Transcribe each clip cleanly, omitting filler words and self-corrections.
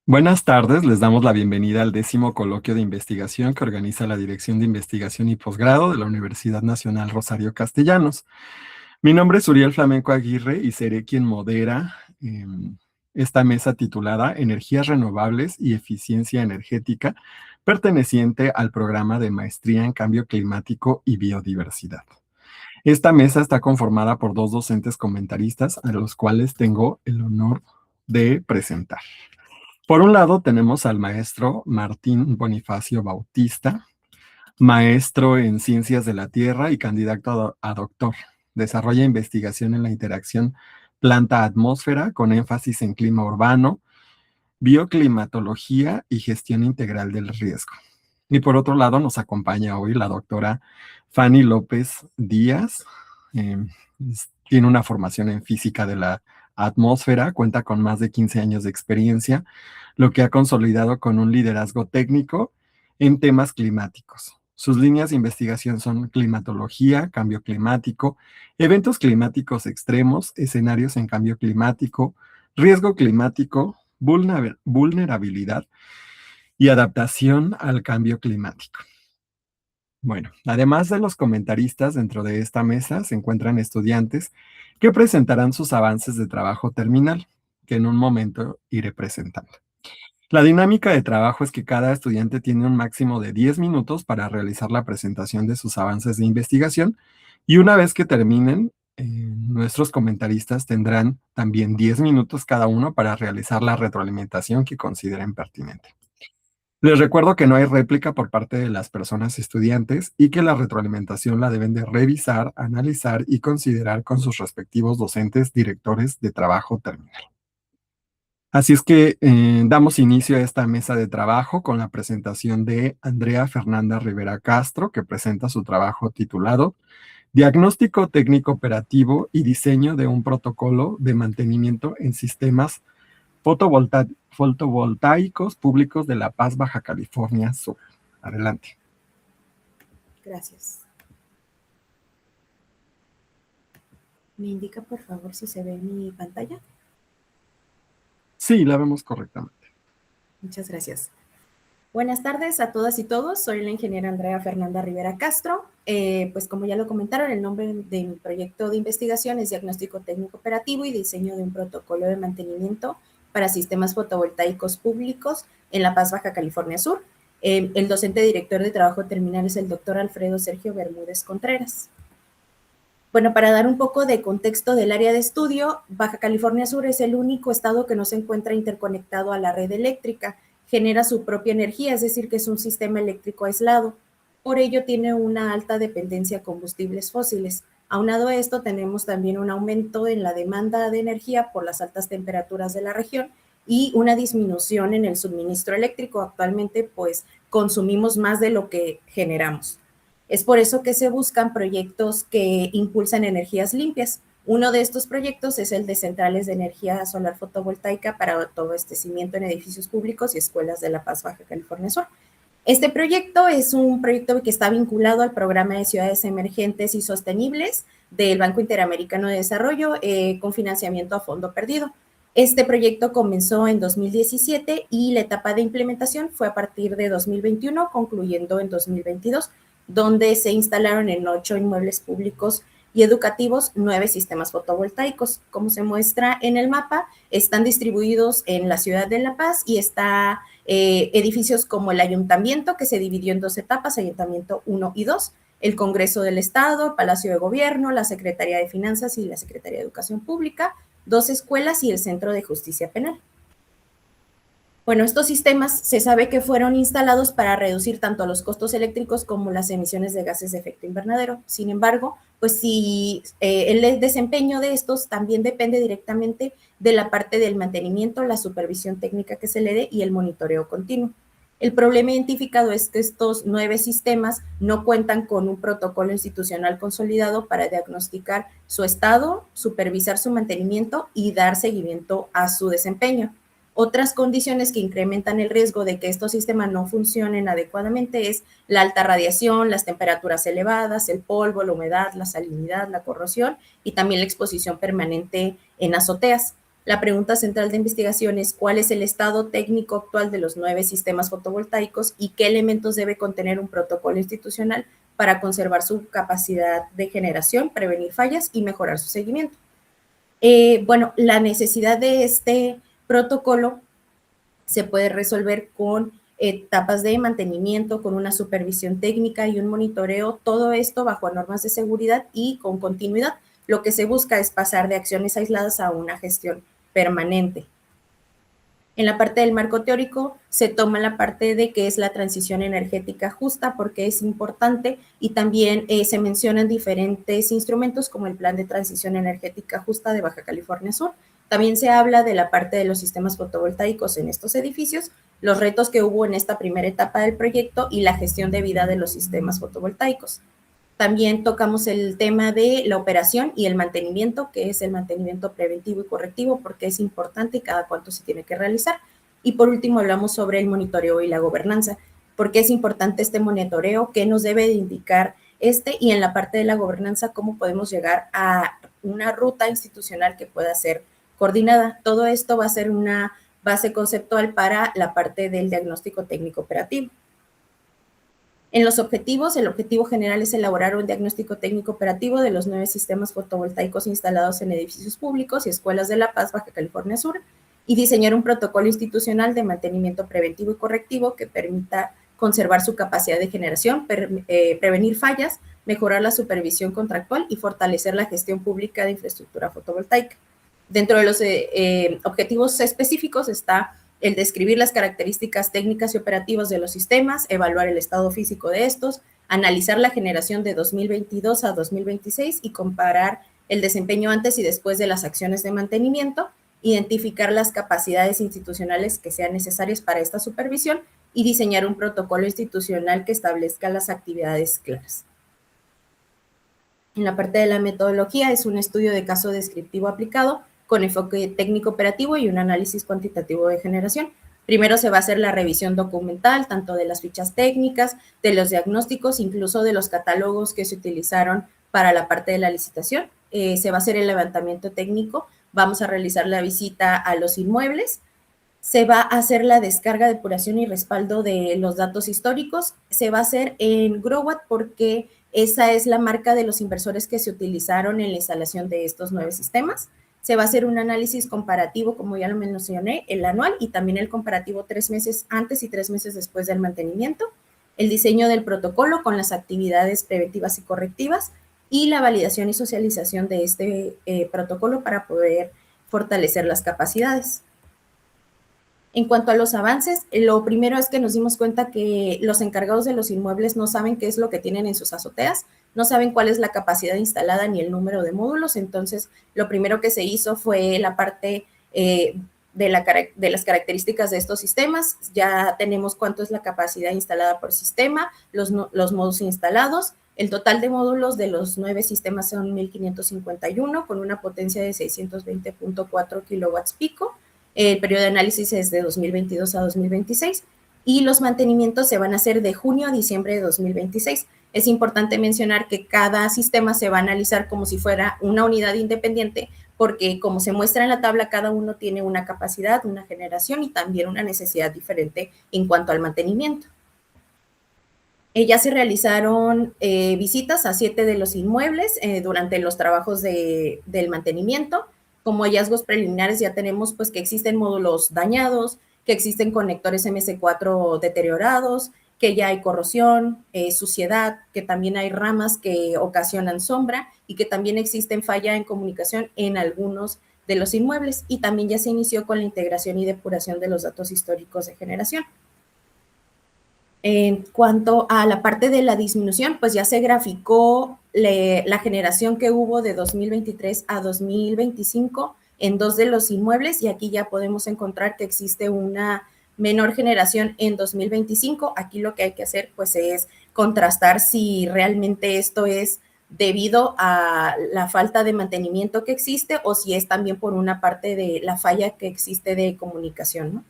Buenas tardes, les damos la bienvenida al 10º coloquio de investigación que organiza la Dirección de Investigación y Posgrado de la Universidad Nacional Rosario Castellanos. Mi nombre es Uriel Flamenco Aguirre y seré quien modera esta mesa titulada Energías Renovables y Eficiencia Energética, perteneciente al programa de Maestría en Cambio Climático y Biodiversidad. Esta mesa está conformada por dos docentes comentaristas a los cuales tengo el honor de presentar. Por un lado tenemos al maestro Martín Bonifacio Bautista, maestro en Ciencias de la Tierra y candidato a doctor. Desarrolla investigación en la interacción planta-atmósfera con énfasis en clima urbano, bioclimatología y gestión integral del riesgo. Y por otro lado nos acompaña hoy la doctora Fanny López Díaz. Eh, Tiene una formación en física de la atmósfera, cuenta con más de 15 años de experiencia, lo que ha consolidado con un liderazgo técnico en temas climáticos. Sus líneas de investigación son climatología, cambio climático, eventos climáticos extremos, escenarios en cambio climático, riesgo climático, vulnerabilidad y adaptación al cambio climático. Bueno, además de los comentaristas dentro de esta mesa se encuentran estudiantes que presentarán sus avances de trabajo terminal, que en un momento iré presentando. La dinámica de trabajo es que cada estudiante tiene un máximo de 10 minutos para realizar la presentación de sus avances de investigación y una vez que terminen, nuestros comentaristas tendrán también 10 minutos cada uno para realizar la retroalimentación que consideren pertinente. Les recuerdo que no hay réplica por parte de las personas estudiantes y que la retroalimentación la deben de revisar, analizar y considerar con sus respectivos docentes, directores de trabajo terminal. Así es que damos inicio a esta mesa de trabajo con la presentación de Andrea Fernanda Rivera Castro, que presenta su trabajo titulado Diagnóstico técnico operativo y diseño de un protocolo de mantenimiento en sistemas fotovoltaicos públicos de La Paz, Baja California Sur. Adelante. Gracias. ¿Me indica, por favor, si se ve mi pantalla? Sí, la vemos correctamente. Muchas gracias. Buenas tardes a todas y todos. Soy la ingeniera Andrea Fernanda Rivera Castro. Pues como ya lo comentaron, el nombre de mi proyecto de investigación es Diagnóstico Técnico Operativo y Diseño de un Protocolo de Mantenimiento para Sistemas Fotovoltaicos Públicos en La Paz, Baja California Sur. El docente director de trabajo terminal es el doctor Alfredo Sergio Bermúdez Contreras. Bueno, para dar un poco de contexto del área de estudio, Baja California Sur es el único estado que no se encuentra interconectado a la red eléctrica, genera su propia energía, es decir, que es un sistema eléctrico aislado. Por ello tiene una alta dependencia a combustibles fósiles. Aunado a esto, tenemos también un aumento en la demanda de energía por las altas temperaturas de la región y una disminución en el suministro eléctrico. Actualmente, pues, consumimos más de lo que generamos. Es por eso que se buscan proyectos que impulsan energías limpias. Uno de estos proyectos es el de centrales de energía solar fotovoltaica para autoabastecimiento en edificios públicos y escuelas de La Paz, Baja California Sur. Este proyecto es un proyecto que está vinculado al programa de ciudades emergentes y sostenibles del Banco Interamericano de Desarrollo con financiamiento a fondo perdido. Este proyecto comenzó en 2017 y la etapa de implementación fue a partir de 2021, concluyendo en 2022, donde se instalaron en 8 inmuebles públicos y educativos 9 sistemas fotovoltaicos. Como se muestra en el mapa, están distribuidos en la ciudad de La Paz y está edificios como el ayuntamiento, que se dividió en 2 etapas, ayuntamiento 1 y 2, el Congreso del Estado, Palacio de Gobierno, la Secretaría de Finanzas y la Secretaría de Educación Pública, 2 escuelas y el Centro de Justicia Penal. Bueno, estos sistemas se sabe que fueron instalados para reducir tanto los costos eléctricos como las emisiones de gases de efecto invernadero. Sin embargo, pues si el desempeño de estos también depende directamente de la parte del mantenimiento, la supervisión técnica que se le dé y el monitoreo continuo. El problema identificado es que estos 9 sistemas no cuentan con un protocolo institucional consolidado para diagnosticar su estado, supervisar su mantenimiento y dar seguimiento a su desempeño. Otras condiciones que incrementan el riesgo de que estos sistemas no funcionen adecuadamente es la alta radiación, las temperaturas elevadas, el polvo, la humedad, la salinidad, la corrosión y también la exposición permanente en azoteas. La pregunta central de investigación es cuál es el estado técnico actual de los 9 sistemas fotovoltaicos y qué elementos debe contener un protocolo institucional para conservar su capacidad de generación, prevenir fallas y mejorar su seguimiento. Bueno, la necesidad de este protocolo se puede resolver con etapas de mantenimiento, con una supervisión técnica y un monitoreo, todo esto bajo normas de seguridad y con continuidad. Lo que se busca es pasar de acciones aisladas a una gestión permanente. En la parte del marco teórico se toma la parte de qué es la transición energética justa, porque es importante, y también se mencionan diferentes instrumentos como el Plan de Transición Energética Justa de Baja California Sur. También se habla de la parte de los sistemas fotovoltaicos en estos edificios, los retos que hubo en esta primera etapa del proyecto y la gestión de vida de los sistemas fotovoltaicos. También tocamos el tema de la operación y el mantenimiento, que es el mantenimiento preventivo y correctivo, porque es importante y cada cuánto se tiene que realizar. Y por último hablamos sobre el monitoreo y la gobernanza, porque es importante este monitoreo, qué nos debe de indicar y en la parte de la gobernanza, cómo podemos llegar a una ruta institucional que pueda ser coordinada. Todo esto va a ser una base conceptual para la parte del diagnóstico técnico operativo. En los objetivos, el objetivo general es elaborar un diagnóstico técnico operativo de los 9 sistemas fotovoltaicos instalados en edificios públicos y escuelas de La Paz, Baja California Sur, y diseñar un protocolo institucional de mantenimiento preventivo y correctivo que permita conservar su capacidad de generación, prevenir fallas, mejorar la supervisión contractual y fortalecer la gestión pública de infraestructura fotovoltaica. Dentro de los objetivos específicos está el describir las características técnicas y operativas de los sistemas, evaluar el estado físico de estos, analizar la generación de 2022 a 2026 y comparar el desempeño antes y después de las acciones de mantenimiento, identificar las capacidades institucionales que sean necesarias para esta supervisión y diseñar un protocolo institucional que establezca las actividades claras. En la parte de la metodología es un estudio de caso descriptivo aplicado con enfoque técnico operativo y un análisis cuantitativo de generación. Primero se va a hacer la revisión documental, tanto de las fichas técnicas, de los diagnósticos, incluso de los catálogos que se utilizaron para la parte de la licitación. Se va a hacer el levantamiento técnico, vamos a realizar la visita a los inmuebles, se va a hacer la descarga, depuración y respaldo de los datos históricos. Se va a hacer en Growatt porque esa es la marca de los inversores que se utilizaron en la instalación de estos 9 sistemas. Se va a hacer un análisis comparativo, como ya lo mencioné, el anual y también el comparativo 3 meses antes y 3 meses después del mantenimiento, el diseño del protocolo con las actividades preventivas y correctivas y la validación y socialización de este protocolo para poder fortalecer las capacidades. En cuanto a los avances, lo primero es que nos dimos cuenta que los encargados de los inmuebles no saben qué es lo que tienen en sus azoteas, no saben cuál es la capacidad instalada ni el número de módulos, entonces lo primero que se hizo fue la parte de las características de estos sistemas. Ya tenemos cuánto es la capacidad instalada por sistema, los módulos instalados. El total de módulos de los 9 sistemas son 1,551 con una potencia de 620.4 kilowatts pico. El periodo de análisis es de 2022 a 2026 y los mantenimientos se van a hacer de junio a diciembre de 2026. Es importante mencionar que cada sistema se va a analizar como si fuera una unidad independiente porque, como se muestra en la tabla, cada uno tiene una capacidad, una generación y también una necesidad diferente en cuanto al mantenimiento. Ya se realizaron visitas a 7 de los inmuebles durante los trabajos del mantenimiento. Como hallazgos preliminares ya tenemos pues que existen módulos dañados, que existen conectores MS4 deteriorados, que ya hay corrosión, suciedad, que también hay ramas que ocasionan sombra y que también existen falla en comunicación en algunos de los inmuebles y también ya se inició con la integración y depuración de los datos históricos de generación. En cuanto a la parte de la disminución, pues ya se graficó la generación que hubo de 2023 a 2025 en 2 de los inmuebles y aquí ya podemos encontrar que existe una menor generación en 2025. Aquí lo que hay que hacer pues es contrastar si realmente esto es debido a la falta de mantenimiento que existe o si es también por una parte de la falla que existe de comunicación, ¿no?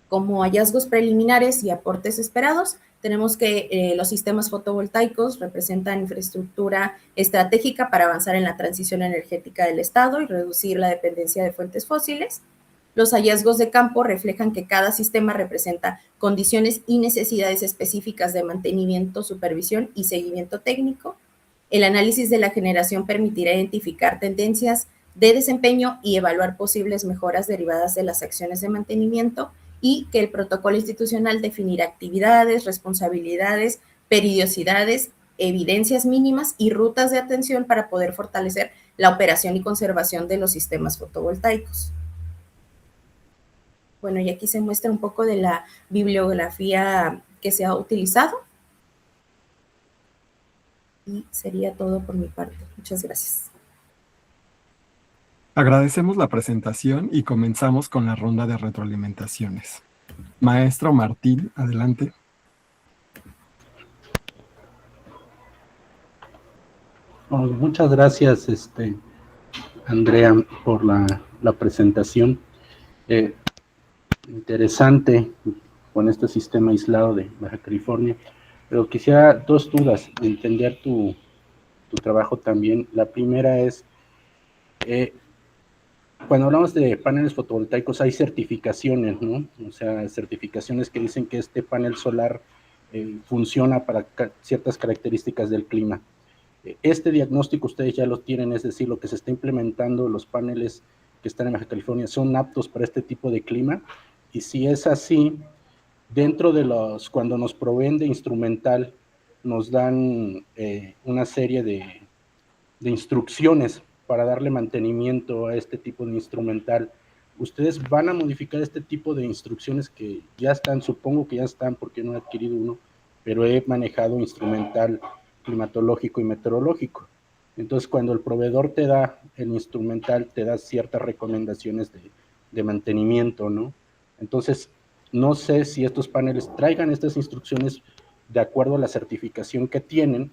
Como hallazgos preliminares y aportes esperados, Tenemos que los sistemas fotovoltaicos representan infraestructura estratégica para avanzar en la transición energética del Estado y reducir la dependencia de fuentes fósiles. Los hallazgos de campo reflejan que cada sistema representa condiciones y necesidades específicas de mantenimiento, supervisión y seguimiento técnico. El análisis de la generación permitirá identificar tendencias de desempeño y evaluar posibles mejoras derivadas de las acciones de mantenimiento, y que el protocolo institucional definirá actividades, responsabilidades, periodicidades, evidencias mínimas y rutas de atención para poder fortalecer la operación y conservación de los sistemas fotovoltaicos. Bueno, y aquí se muestra un poco de la bibliografía que se ha utilizado. Y sería todo por mi parte. Muchas gracias. Agradecemos la presentación y comenzamos con la ronda de retroalimentaciones. Maestro Martín, adelante. Muchas gracias, Andrea, por la presentación. Interesante con este sistema aislado de Baja California, pero quisiera dos dudas, entender tu trabajo también. La primera es, cuando hablamos de paneles fotovoltaicos hay certificaciones, ¿no? O sea, certificaciones que dicen que este panel solar funciona para ciertas características del clima. Este diagnóstico ustedes ya lo tienen, es decir, lo que se está implementando, los paneles que están en Baja California son aptos para este tipo de clima, y si es así, dentro de cuando nos proveen de instrumental, nos dan una serie de instrucciones para darle mantenimiento a este tipo de instrumental. ¿Ustedes van a modificar este tipo de instrucciones que ya están? Supongo que ya están porque no he adquirido uno, pero he manejado instrumental climatológico y meteorológico. Entonces, cuando el proveedor te da el instrumental, te da ciertas recomendaciones de mantenimiento, ¿no? Entonces, no sé si estos paneles traigan estas instrucciones de acuerdo a la certificación que tienen,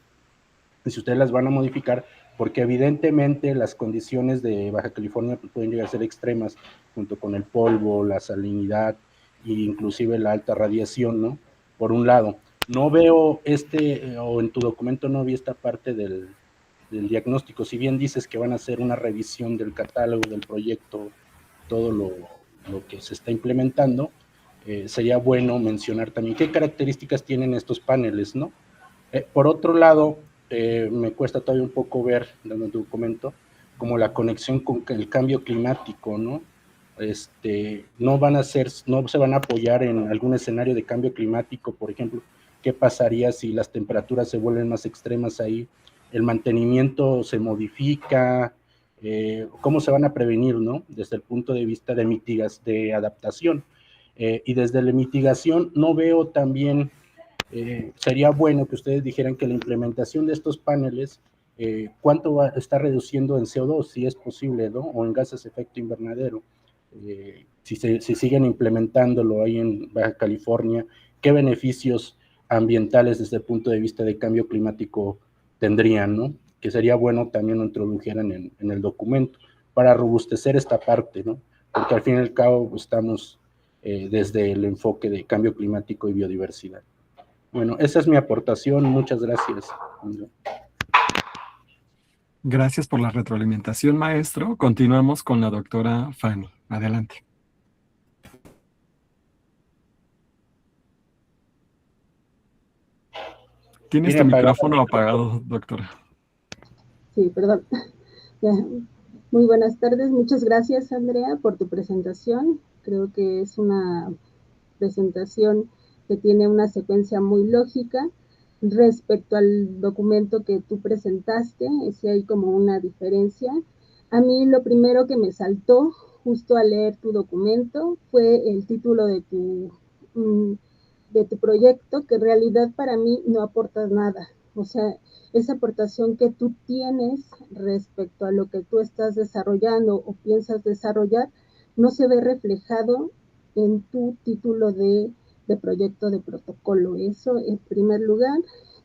y si ustedes las van a modificar, porque evidentemente las condiciones de Baja California pueden llegar a ser extremas, junto con el polvo, la salinidad e inclusive la alta radiación, ¿no? Por un lado, no veo o en tu documento no vi esta parte del diagnóstico, si bien dices que van a hacer una revisión del catálogo, del proyecto, todo lo que se está implementando, sería bueno mencionar también qué características tienen estos paneles, ¿no? Por otro lado, me cuesta todavía un poco ver, dando tu documento, como la conexión con el cambio climático, ¿no? No se van a apoyar en algún escenario de cambio climático, por ejemplo, ¿qué pasaría si las temperaturas se vuelven más extremas ahí? ¿El mantenimiento se modifica? ¿Cómo se van a prevenir, no? Desde el punto de vista de adaptación. Y desde la mitigación no veo también. Sería bueno que ustedes dijeran que la implementación de estos paneles, cuánto está reduciendo en CO2, si es posible, ¿no? O en gases de efecto invernadero. Si siguen implementándolo ahí en Baja California, ¿qué beneficios ambientales desde el punto de vista de cambio climático tendrían, ¿no? Que sería bueno también lo introdujeran en el documento para robustecer esta parte, ¿no? Porque al fin y al cabo estamos desde el enfoque de cambio climático y biodiversidad. Bueno, esa es mi aportación. Muchas gracias. Gracias por la retroalimentación, maestro. Continuamos con la doctora Fanny. Adelante. ¿Tienes tu micrófono apagado, doctora? Sí, perdón. Ya. Muy buenas tardes. Muchas gracias, Andrea, por tu presentación. Creo que es una presentación que tiene una secuencia muy lógica. Respecto al documento que tú presentaste, sí hay como una diferencia. A mí lo primero que me saltó justo al leer tu documento fue el título de tu proyecto, que en realidad para mí no aporta nada. O sea, esa aportación que tú tienes respecto a lo que tú estás desarrollando o piensas desarrollar no se ve reflejado en tu título de proyecto de protocolo. Eso en primer lugar.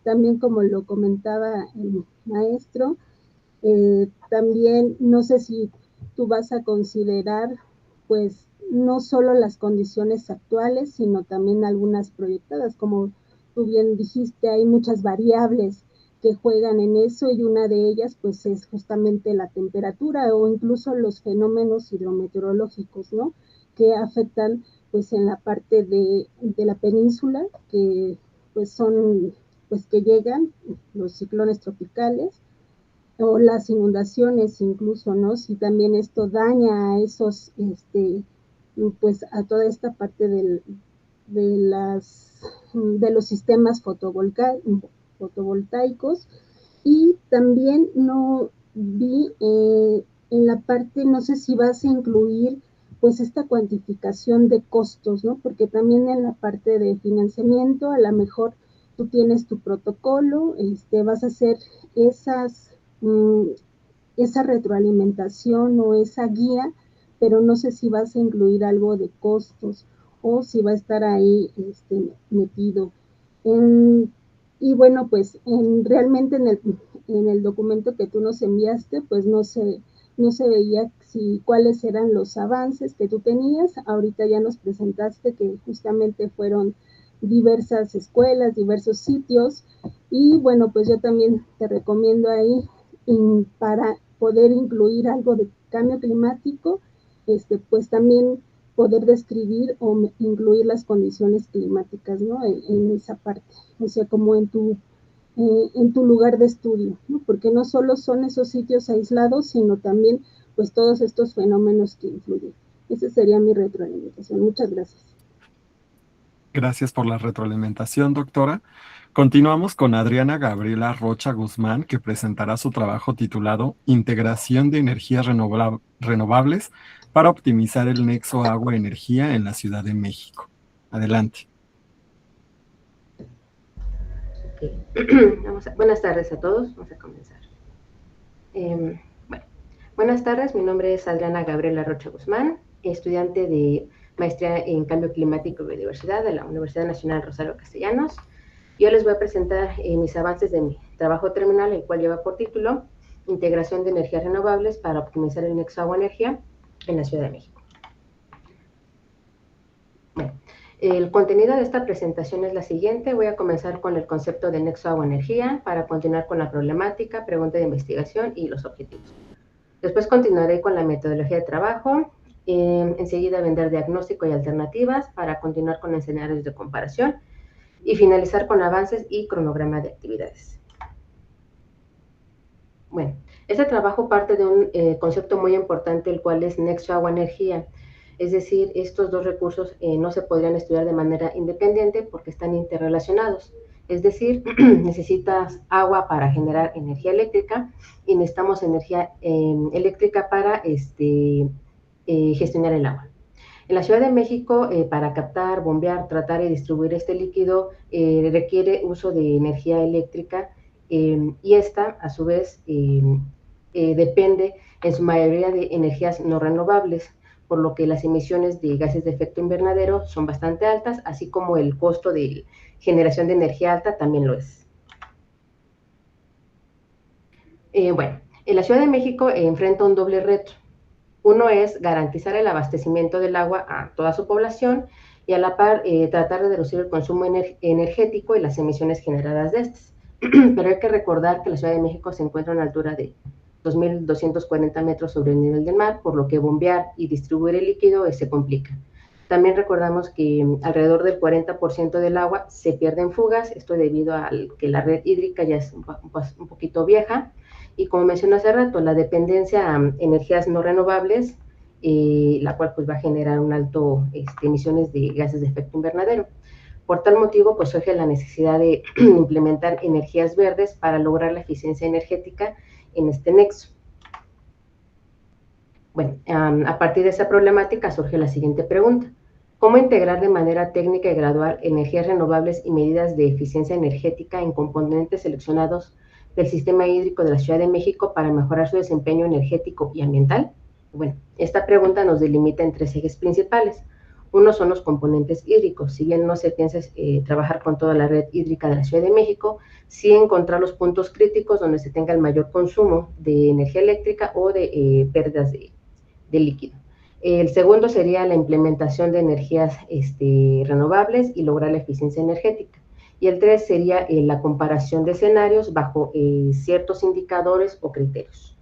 También, como lo comentaba el maestro, también no sé si tú vas a considerar pues no solo las condiciones actuales, sino también algunas proyectadas, como tú bien dijiste, hay muchas variables que juegan en eso y una de ellas pues es justamente la temperatura o incluso los fenómenos hidrometeorológicos, ¿no? Que afectan pues en la parte de la península, que pues son, pues que llegan los ciclones tropicales o las inundaciones incluso, ¿no? Si también esto daña a esos, pues a toda esta parte de, de los sistemas fotovoltaicos. Y también no vi en la parte, no sé si vas a incluir pues esta cuantificación de costos, ¿no? Porque también en la parte de financiamiento, a lo mejor tú tienes tu protocolo, vas a hacer esas, esa retroalimentación o esa guía, pero no sé si vas a incluir algo de costos o si va a estar ahí metido. En, y bueno, pues realmente en el documento que tú nos enviaste, pues no se veía si, cuáles eran los avances que tú tenías. Ahorita ya nos presentaste que justamente fueron diversas escuelas, diversos sitios. Y bueno, pues yo también te recomiendo ahí para poder incluir algo de cambio climático, pues también poder describir o incluir las condiciones climáticas, ¿no? En esa parte, o sea, como en tu lugar de estudio, ¿no? Porque no solo son esos sitios aislados, sino también pues todos estos fenómenos que influyen. Esa sería mi retroalimentación. Muchas gracias. Gracias por la retroalimentación, doctora. Continuamos con Adriana Gabriela Rocha Guzmán, que presentará su trabajo titulado Integración de energías renovables para optimizar el nexo agua-energía en la Ciudad de México. Adelante. Okay. Buenas tardes a todos. Vamos a comenzar. Bueno, buenas tardes. Mi nombre es Adriana Gabriela Rocha Guzmán, estudiante de Maestría en Cambio Climático y Biodiversidad de la Universidad Nacional Rosario Castellanos. Yo les voy a presentar mis avances de mi trabajo terminal, el cual lleva por título Integración de energías renovables para optimizar el nexo agua-energía en la Ciudad de México. Bueno, el contenido de esta presentación es la siguiente. Voy a comenzar con el concepto de nexo agua-energía para continuar con la problemática, pregunta de investigación y los objetivos. Después continuaré con la metodología de trabajo. Enseguida vendrá diagnóstico y alternativas para continuar con escenarios de comparación y finalizar con avances y cronograma de actividades. Bueno, este trabajo parte de un concepto muy importante, el cual es nexo agua-energía. Es decir, estos dos recursos no se podrían estudiar de manera independiente porque están interrelacionados. Es decir, necesitas agua para generar energía eléctrica y necesitamos energía eléctrica para gestionar el agua. En la Ciudad de México, para captar, bombear, tratar y distribuir este líquido, requiere uso de energía eléctrica y esta, a su vez, depende en su mayoría de energías no renovables, por lo que las emisiones de gases de efecto invernadero son bastante altas, así como el costo de generación de energía alta también lo es. Bueno, en la Ciudad de México enfrenta un doble reto. Uno es garantizar el abastecimiento del agua a toda su población y a la par tratar de reducir el consumo energético y las emisiones generadas de estas. Pero hay que recordar que la Ciudad de México se encuentra a una altura de 2.240 metros sobre el nivel del mar, por lo que bombear y distribuir el líquido se complica. También recordamos que alrededor del 40% del agua se pierde en fugas, esto debido a que la red hídrica ya es un poquito vieja, y como mencioné hace rato, la dependencia a energías no renovables, la cual pues va a generar un alto emisiones de gases de efecto invernadero. Por tal motivo, pues surge la necesidad de implementar energías verdes para lograr la eficiencia energética en este nexo. Bueno, a partir de esa problemática surge la siguiente pregunta. ¿Cómo integrar de manera técnica y gradual energías renovables y medidas de eficiencia energética en componentes seleccionados del sistema hídrico de la Ciudad de México para mejorar su desempeño energético y ambiental? Bueno, esta pregunta nos delimita en tres ejes principales. Uno son los componentes hídricos. Si bien no se piensa trabajar con toda la red hídrica de la Ciudad de México, sí encontrar los puntos críticos donde se tenga el mayor consumo de energía eléctrica o de pérdidas de líquido. El segundo sería la implementación de energías renovables y lograr la eficiencia energética. Y el 3 sería la comparación de escenarios bajo ciertos indicadores o criterios.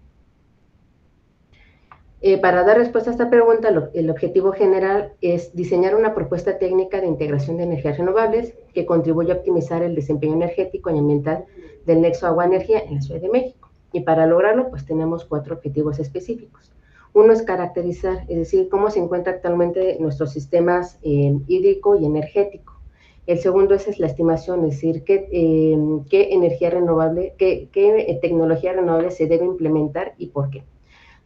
Para dar respuesta a esta pregunta, el objetivo general es diseñar una propuesta técnica de integración de energías renovables que contribuya a optimizar el desempeño energético y ambiental del nexo agua-energía en la Ciudad de México. Y para lograrlo, pues tenemos 4 objetivos específicos. Uno es caracterizar, es decir, cómo se encuentra actualmente nuestros sistemas hídrico y energético. El segundo es la estimación, es decir, qué energía renovable, qué tecnología renovable se debe implementar y por qué.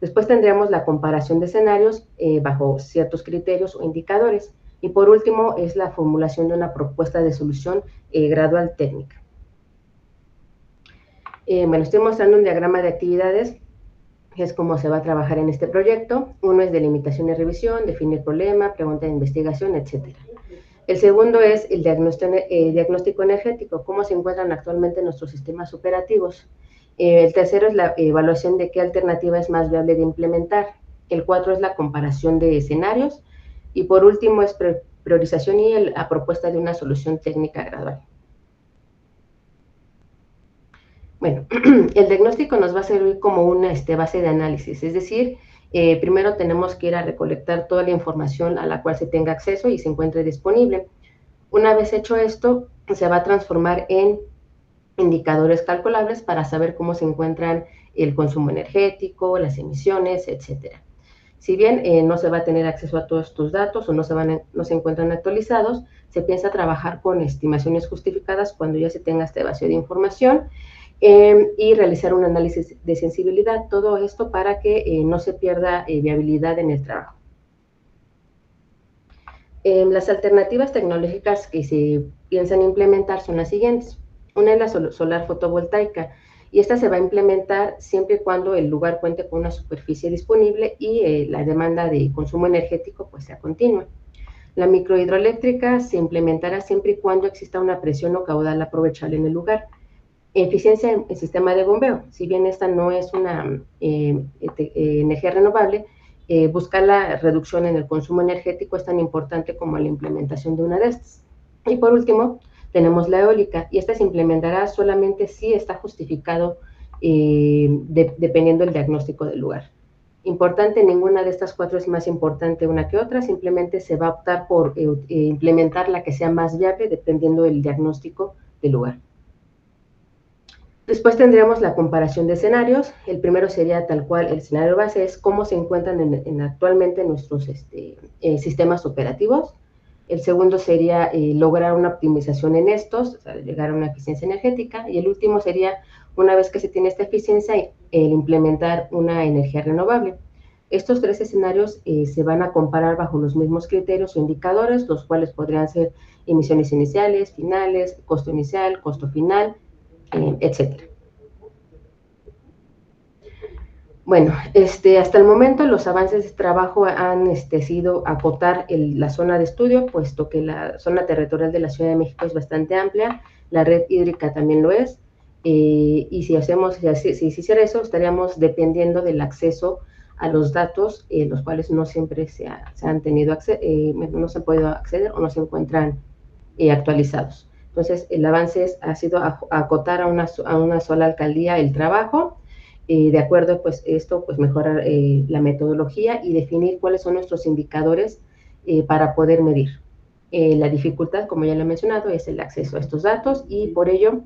Después tendríamos la comparación de escenarios bajo ciertos criterios o indicadores. Y por último es la formulación de una propuesta de solución gradual técnica. Bueno, estoy mostrando un diagrama de actividades, que es cómo se va a trabajar en este proyecto. Uno es delimitación y revisión, definir problema, pregunta de investigación, etc. El segundo es el diagnóstico energético, cómo se encuentran actualmente nuestros sistemas operativos. El tercero es la evaluación de qué alternativa es más viable de implementar. El 4 es la comparación de escenarios. Y por último es priorización y la propuesta de una solución técnica gradual. Bueno, el diagnóstico nos va a servir como una base de análisis, es decir, primero tenemos que ir a recolectar toda la información a la cual se tenga acceso y se encuentre disponible. Una vez hecho esto, se va a transformar en indicadores calculables para saber cómo se encuentran el consumo energético, las emisiones, etc. Si bien no se va a tener acceso a todos estos datos o no se encuentran actualizados, se piensa trabajar con estimaciones justificadas cuando ya se tenga este vacío de información y realizar un análisis de sensibilidad, todo esto para que no se pierda viabilidad en el trabajo. Las alternativas tecnológicas que se piensan implementar son las siguientes. Una es la solar fotovoltaica, y esta se va a implementar siempre y cuando el lugar cuente con una superficie disponible y la demanda de consumo energético pues sea continua. La microhidroeléctrica se implementará siempre y cuando exista una presión o caudal aprovechable en el lugar. Eficiencia en el sistema de bombeo, si bien esta no es una energía renovable, buscar la reducción en el consumo energético es tan importante como la implementación de una de estas. Y por último, tenemos la eólica, y esta se implementará solamente si está justificado dependiendo del diagnóstico del lugar. Importante, ninguna de estas 4 es más importante una que otra, simplemente se va a optar por implementar la que sea más viable dependiendo del diagnóstico del lugar. Después tendríamos la comparación de escenarios. El primero sería tal cual, el escenario base es cómo se encuentran actualmente nuestros sistemas operativos. El segundo sería lograr una optimización en estos, o sea, llegar a una eficiencia energética. Y el último sería, una vez que se tiene esta eficiencia, el implementar una energía renovable. Estos 3 escenarios se van a comparar bajo los mismos criterios o indicadores, los cuales podrían ser emisiones iniciales, finales, costo inicial, costo final, etc. Bueno, hasta el momento los avances de trabajo han sido acotar la zona de estudio, puesto que la zona territorial de la Ciudad de México es bastante amplia, la red hídrica también lo es, y si se hiciera eso, estaríamos dependiendo del acceso a los datos, los cuales no siempre no se han podido acceder o no se encuentran actualizados. Entonces, el avance ha sido acotar a una sola alcaldía el trabajo, de acuerdo, pues, esto, pues, mejorar la metodología y definir cuáles son nuestros indicadores para poder medir. La dificultad, como ya lo he mencionado, es el acceso a estos datos y por ello,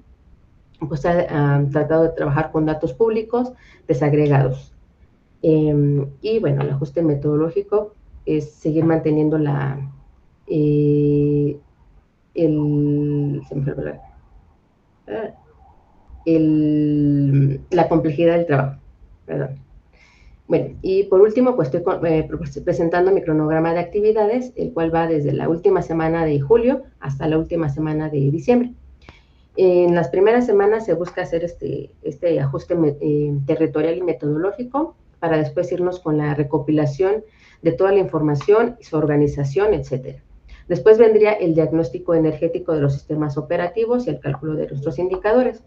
pues, se ha tratado de trabajar con datos públicos desagregados. Y, bueno, el ajuste metodológico es seguir manteniendo la complejidad del trabajo. Perdón. Bueno, y por último, pues estoy presentando mi cronograma de actividades, el cual va desde la última semana de julio hasta la última semana de diciembre. En las primeras semanas se busca hacer este ajuste territorial y metodológico para después irnos con la recopilación de toda la información, su organización, etcétera. Después vendría el diagnóstico energético de los sistemas operativos y el cálculo de nuestros indicadores.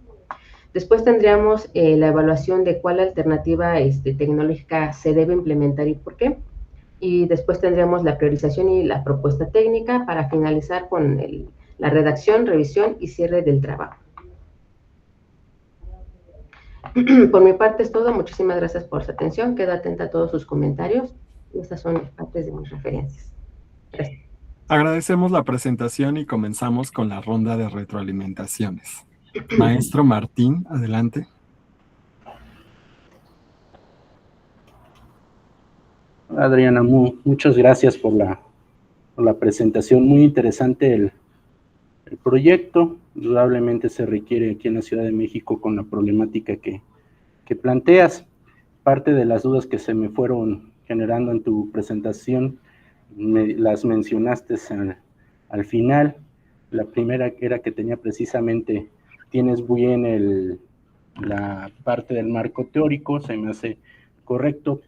Después tendríamos la evaluación de cuál alternativa tecnológica se debe implementar y por qué. Y después tendríamos la priorización y la propuesta técnica para finalizar con la redacción, revisión y cierre del trabajo. Por mi parte es todo. Muchísimas gracias por su atención. Quedo atenta a todos sus comentarios. Estas son partes de mis referencias. Gracias. Agradecemos la presentación y comenzamos con la ronda de retroalimentaciones. Maestro Martín, adelante. Adriana, muchas gracias por la presentación. Muy interesante el proyecto. Indudablemente se requiere aquí en la Ciudad de México con la problemática que planteas. Parte de las dudas que se me fueron generando en tu presentación las mencionaste al final. La primera era que tenía precisamente, tienes bien la parte del marco teórico, se me hace correcto.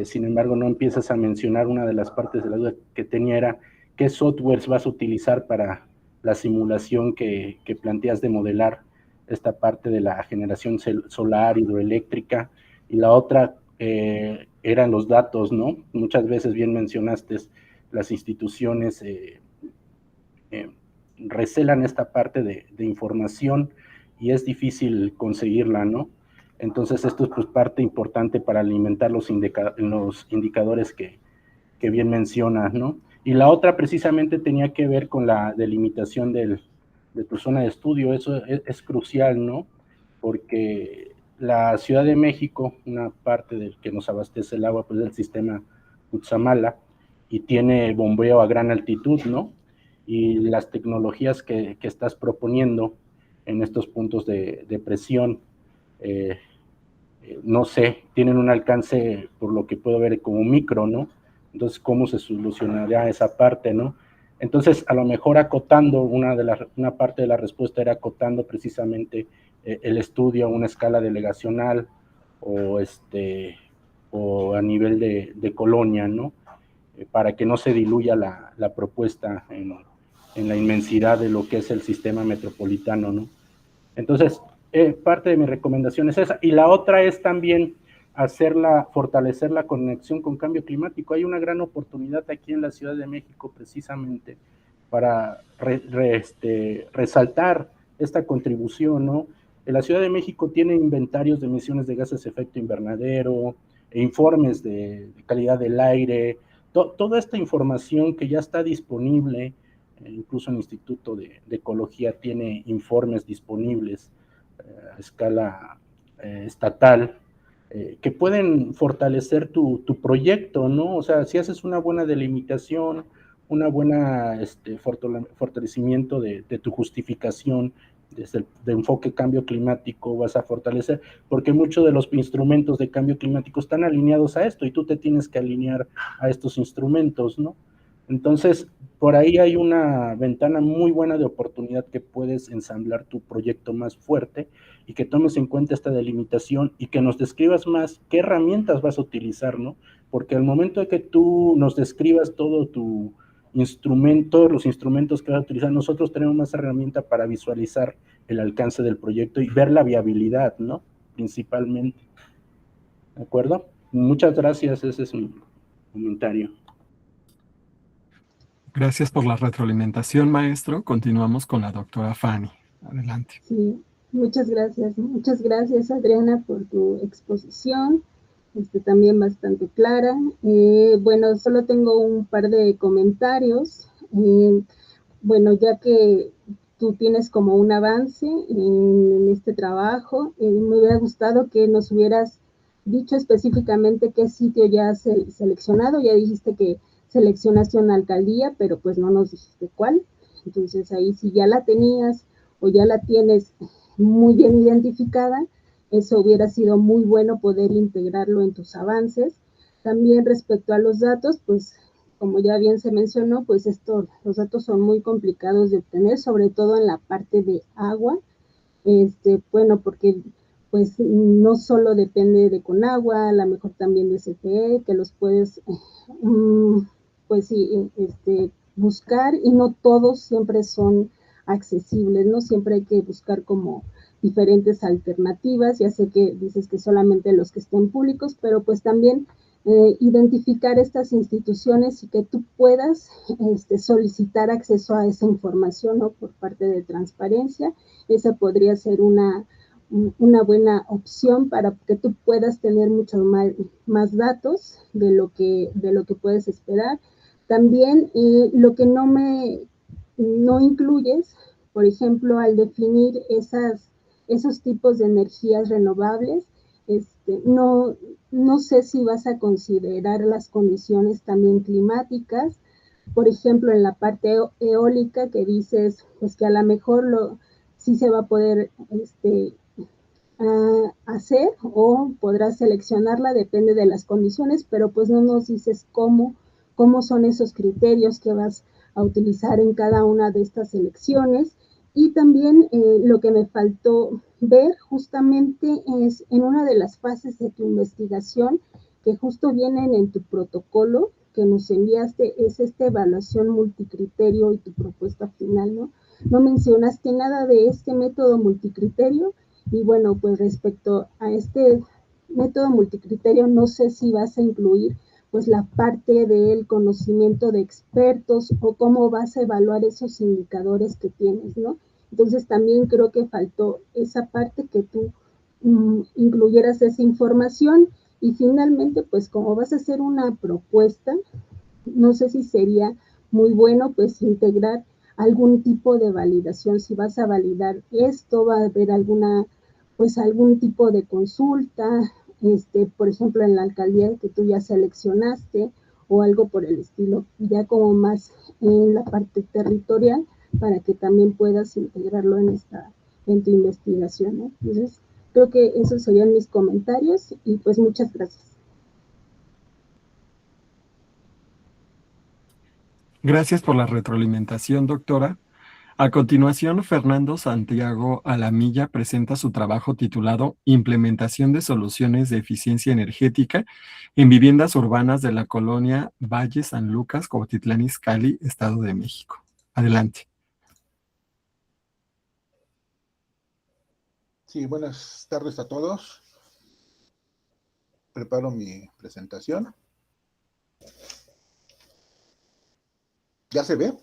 Sin embargo, no empiezas a mencionar una de las partes de la duda que tenía, era qué softwares vas a utilizar para la simulación que planteas de modelar esta parte de la generación solar, hidroeléctrica, y la otra eran los datos, ¿no? Muchas veces bien mencionaste, las instituciones recelan esta parte de información y es difícil conseguirla, ¿no? Entonces esto es pues parte importante para alimentar los indicadores que bien mencionas, ¿no? Y la otra precisamente tenía que ver con la delimitación de tu zona de estudio. Eso es crucial, ¿no? Porque la Ciudad de México, una parte del que nos abastece el agua, pues del sistema Cutzamala, y tiene bombeo a gran altitud, ¿no? Y las tecnologías que estás proponiendo en estos puntos de presión, no sé, tienen un alcance, por lo que puedo ver, como micro, ¿no? Entonces, ¿cómo se solucionaría esa parte, no? Entonces, a lo mejor acotando, una parte de la respuesta era acotando precisamente el estudio a una escala delegacional o a nivel de colonia, ¿no? Para que no se diluya la propuesta en la inmensidad de lo que es el sistema metropolitano, ¿no? Entonces, parte de mi recomendación es esa. Y la otra es también fortalecer la conexión con cambio climático. Hay una gran oportunidad aquí en la Ciudad de México precisamente para resaltar esta contribución, ¿no? La Ciudad de México tiene inventarios de emisiones de gases de efecto invernadero, informes de calidad del aire, toda esta información que ya está disponible. Incluso el Instituto de Ecología tiene informes disponibles a escala estatal que pueden fortalecer tu proyecto, ¿no? O sea, si haces una buena delimitación, una buena fortalecimiento de tu justificación desde el enfoque cambio climático, vas a fortalecer, porque muchos de los instrumentos de cambio climático están alineados a esto y tú te tienes que alinear a estos instrumentos, ¿no? Entonces, por ahí hay una ventana muy buena de oportunidad que puedes ensamblar tu proyecto más fuerte y que tomes en cuenta esta delimitación y que nos describas más qué herramientas vas a utilizar, ¿no? Porque al momento de que tú nos describas todo tu instrumento, todos los instrumentos que vas a utilizar, nosotros tenemos más herramienta para visualizar el alcance del proyecto y ver la viabilidad, ¿no? Principalmente. ¿De acuerdo? Muchas gracias, ese es mi comentario. Gracias por la retroalimentación, maestro. Continuamos con la doctora Fanny. Adelante. Sí, muchas gracias Adriana por tu exposición, también bastante clara. Bueno, solo tengo un par de comentarios. Bueno, ya que tú tienes como un avance en este trabajo, me hubiera gustado que nos hubieras dicho específicamente qué sitio ya has seleccionado. Ya dijiste que seleccionaste una alcaldía, pero pues no nos dijiste cuál. Entonces ahí si ya la tenías o ya la tienes muy bien identificada, eso hubiera sido muy bueno poder integrarlo en tus avances. También respecto a los datos, pues como ya bien se mencionó, pues los datos son muy complicados de obtener, sobre todo en la parte de agua. Bueno, porque pues no solo depende de Conagua, a lo mejor también de CFE, que los puedes, pues sí, buscar, y no todos siempre son accesibles, ¿no? Siempre hay que buscar como diferentes alternativas. Ya sé que dices que solamente los que estén públicos, pero pues también identificar estas instituciones y que tú puedas solicitar acceso a esa información, ¿no? Por parte de transparencia. Esa podría ser una buena opción para que tú puedas tener mucho más datos de lo que puedes esperar. También lo que no incluyes, por ejemplo, al definir esos tipos de energías renovables, no sé si vas a considerar las condiciones también climáticas, por ejemplo, en la parte eólica que dices, pues que a lo mejor sí se va a poder hacer o podrás seleccionarla, depende de las condiciones, pero pues no nos dices cómo son esos criterios que vas a utilizar en cada una de estas selecciones. Y también lo que me faltó ver justamente es en una de las fases de tu investigación, que justo vienen en tu protocolo que nos enviaste, es esta evaluación multicriterio y tu propuesta final, ¿no? No mencionaste nada de este método multicriterio. Y bueno, pues respecto a este método multicriterio, no sé si vas a incluir pues la parte del conocimiento de expertos o cómo vas a evaluar esos indicadores que tienes, ¿no? Entonces también creo que faltó esa parte que tú incluyeras esa información. Y finalmente, pues como vas a hacer una propuesta, no sé si sería muy bueno pues integrar algún tipo de validación. Si vas a validar esto, va a haber algún tipo de consulta, por ejemplo, en la alcaldía que tú ya seleccionaste o algo por el estilo, ya como más en la parte territorial, para que también puedas integrarlo en tu investigación, ¿no? Entonces, creo que esos serían mis comentarios y pues muchas gracias. Gracias por la retroalimentación, doctora. A continuación, Fernando Santiago Alamilla presenta su trabajo titulado Implementación de soluciones de eficiencia energética en viviendas urbanas de la colonia Valle San Lucas, Cuautitlán Izcalli, Estado de México. Adelante. Sí, buenas tardes a todos. Preparo mi presentación. ¿Ya se ve?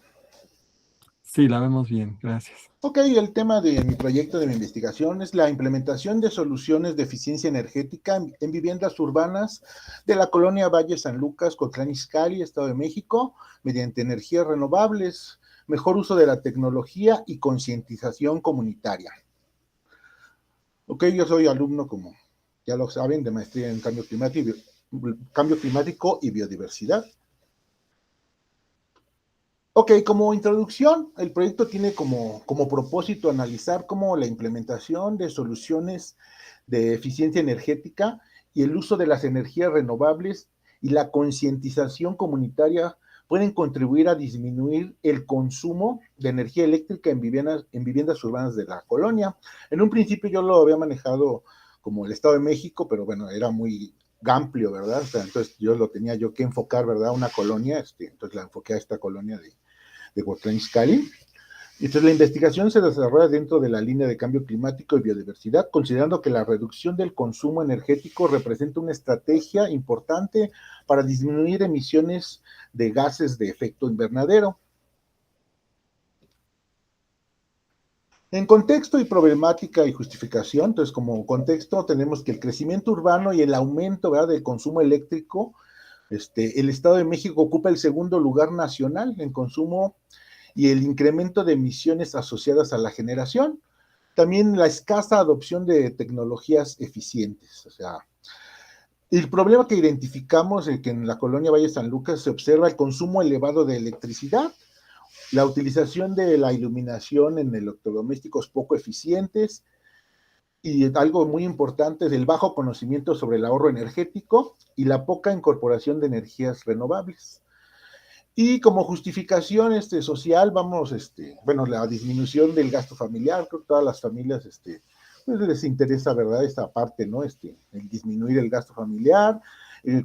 Sí, la vemos bien, gracias. Ok, el tema de mi proyecto de mi investigación es la implementación de soluciones de eficiencia energética en viviendas urbanas de la colonia Valle San Lucas, Cuautitlán Izcalli, Estado de México, mediante energías renovables, mejor uso de la tecnología y concientización comunitaria. Ok, yo soy alumno, como ya lo saben, de maestría en cambio climático y biodiversidad. Ok, como introducción, el proyecto tiene como propósito analizar cómo la implementación de soluciones de eficiencia energética y el uso de las energías renovables y la concientización comunitaria pueden contribuir a disminuir el consumo de energía eléctrica en viviendas urbanas de la colonia. En un principio yo lo había manejado como el Estado de México, pero bueno, era muy amplio, ¿verdad? O sea, entonces lo tenía yo que enfocar, ¿verdad? Una colonia, entonces la enfoqué a esta colonia de Cuautitlán Izcalli. Entonces, la investigación se desarrolla dentro de la línea de cambio climático y biodiversidad, considerando que la reducción del consumo energético representa una estrategia importante para disminuir emisiones de gases de efecto invernadero. En contexto y problemática y justificación, entonces como contexto tenemos que el crecimiento urbano y el aumento, ¿verdad?, del consumo eléctrico, el Estado de México ocupa el segundo lugar nacional en consumo y el incremento de emisiones asociadas a la generación. También la escasa adopción de tecnologías eficientes. O sea, el problema que identificamos es que en la colonia Valle San Lucas se observa el consumo elevado de electricidad, la utilización de la iluminación en electrodomésticos poco eficientes y algo muy importante es el bajo conocimiento sobre el ahorro energético y la poca incorporación de energías renovables. Y como justificación social, vamos, la disminución del gasto familiar. Creo que todas las familias, pues les interesa, ¿verdad?, esta parte, ¿no? El disminuir el gasto familiar.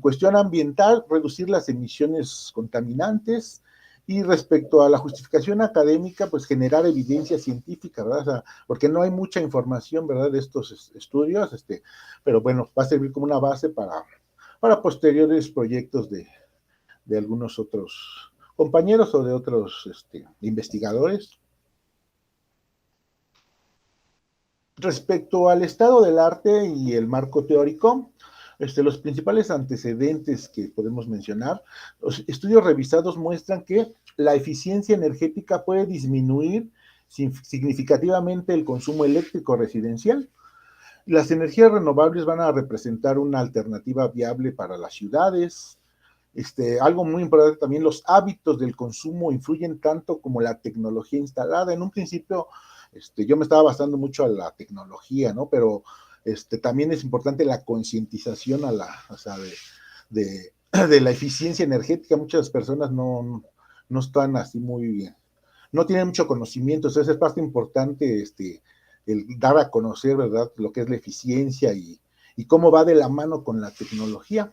Cuestión ambiental, reducir las emisiones contaminantes. Y respecto a la justificación académica, pues generar evidencia científica, ¿verdad? O sea, porque no hay mucha información, ¿verdad?, de estos estudios, pero bueno, va a servir como una base para posteriores proyectos de algunos otros compañeros o de otros investigadores. Respecto al estado del arte y el marco teórico, los principales antecedentes que podemos mencionar, los estudios revisados muestran que la eficiencia energética puede disminuir significativamente el consumo eléctrico residencial. Las energías renovables van a representar una alternativa viable para las ciudades. Algo muy importante también, los hábitos del consumo influyen tanto como la tecnología instalada. En un principio, yo me estaba basando mucho a la tecnología, ¿no? Pero también es importante la concientización o sea, de la eficiencia energética. Muchas personas no están así muy bien, no tienen mucho conocimiento, entonces es parte importante el dar a conocer, ¿verdad?, lo que es la eficiencia y cómo va de la mano con la tecnología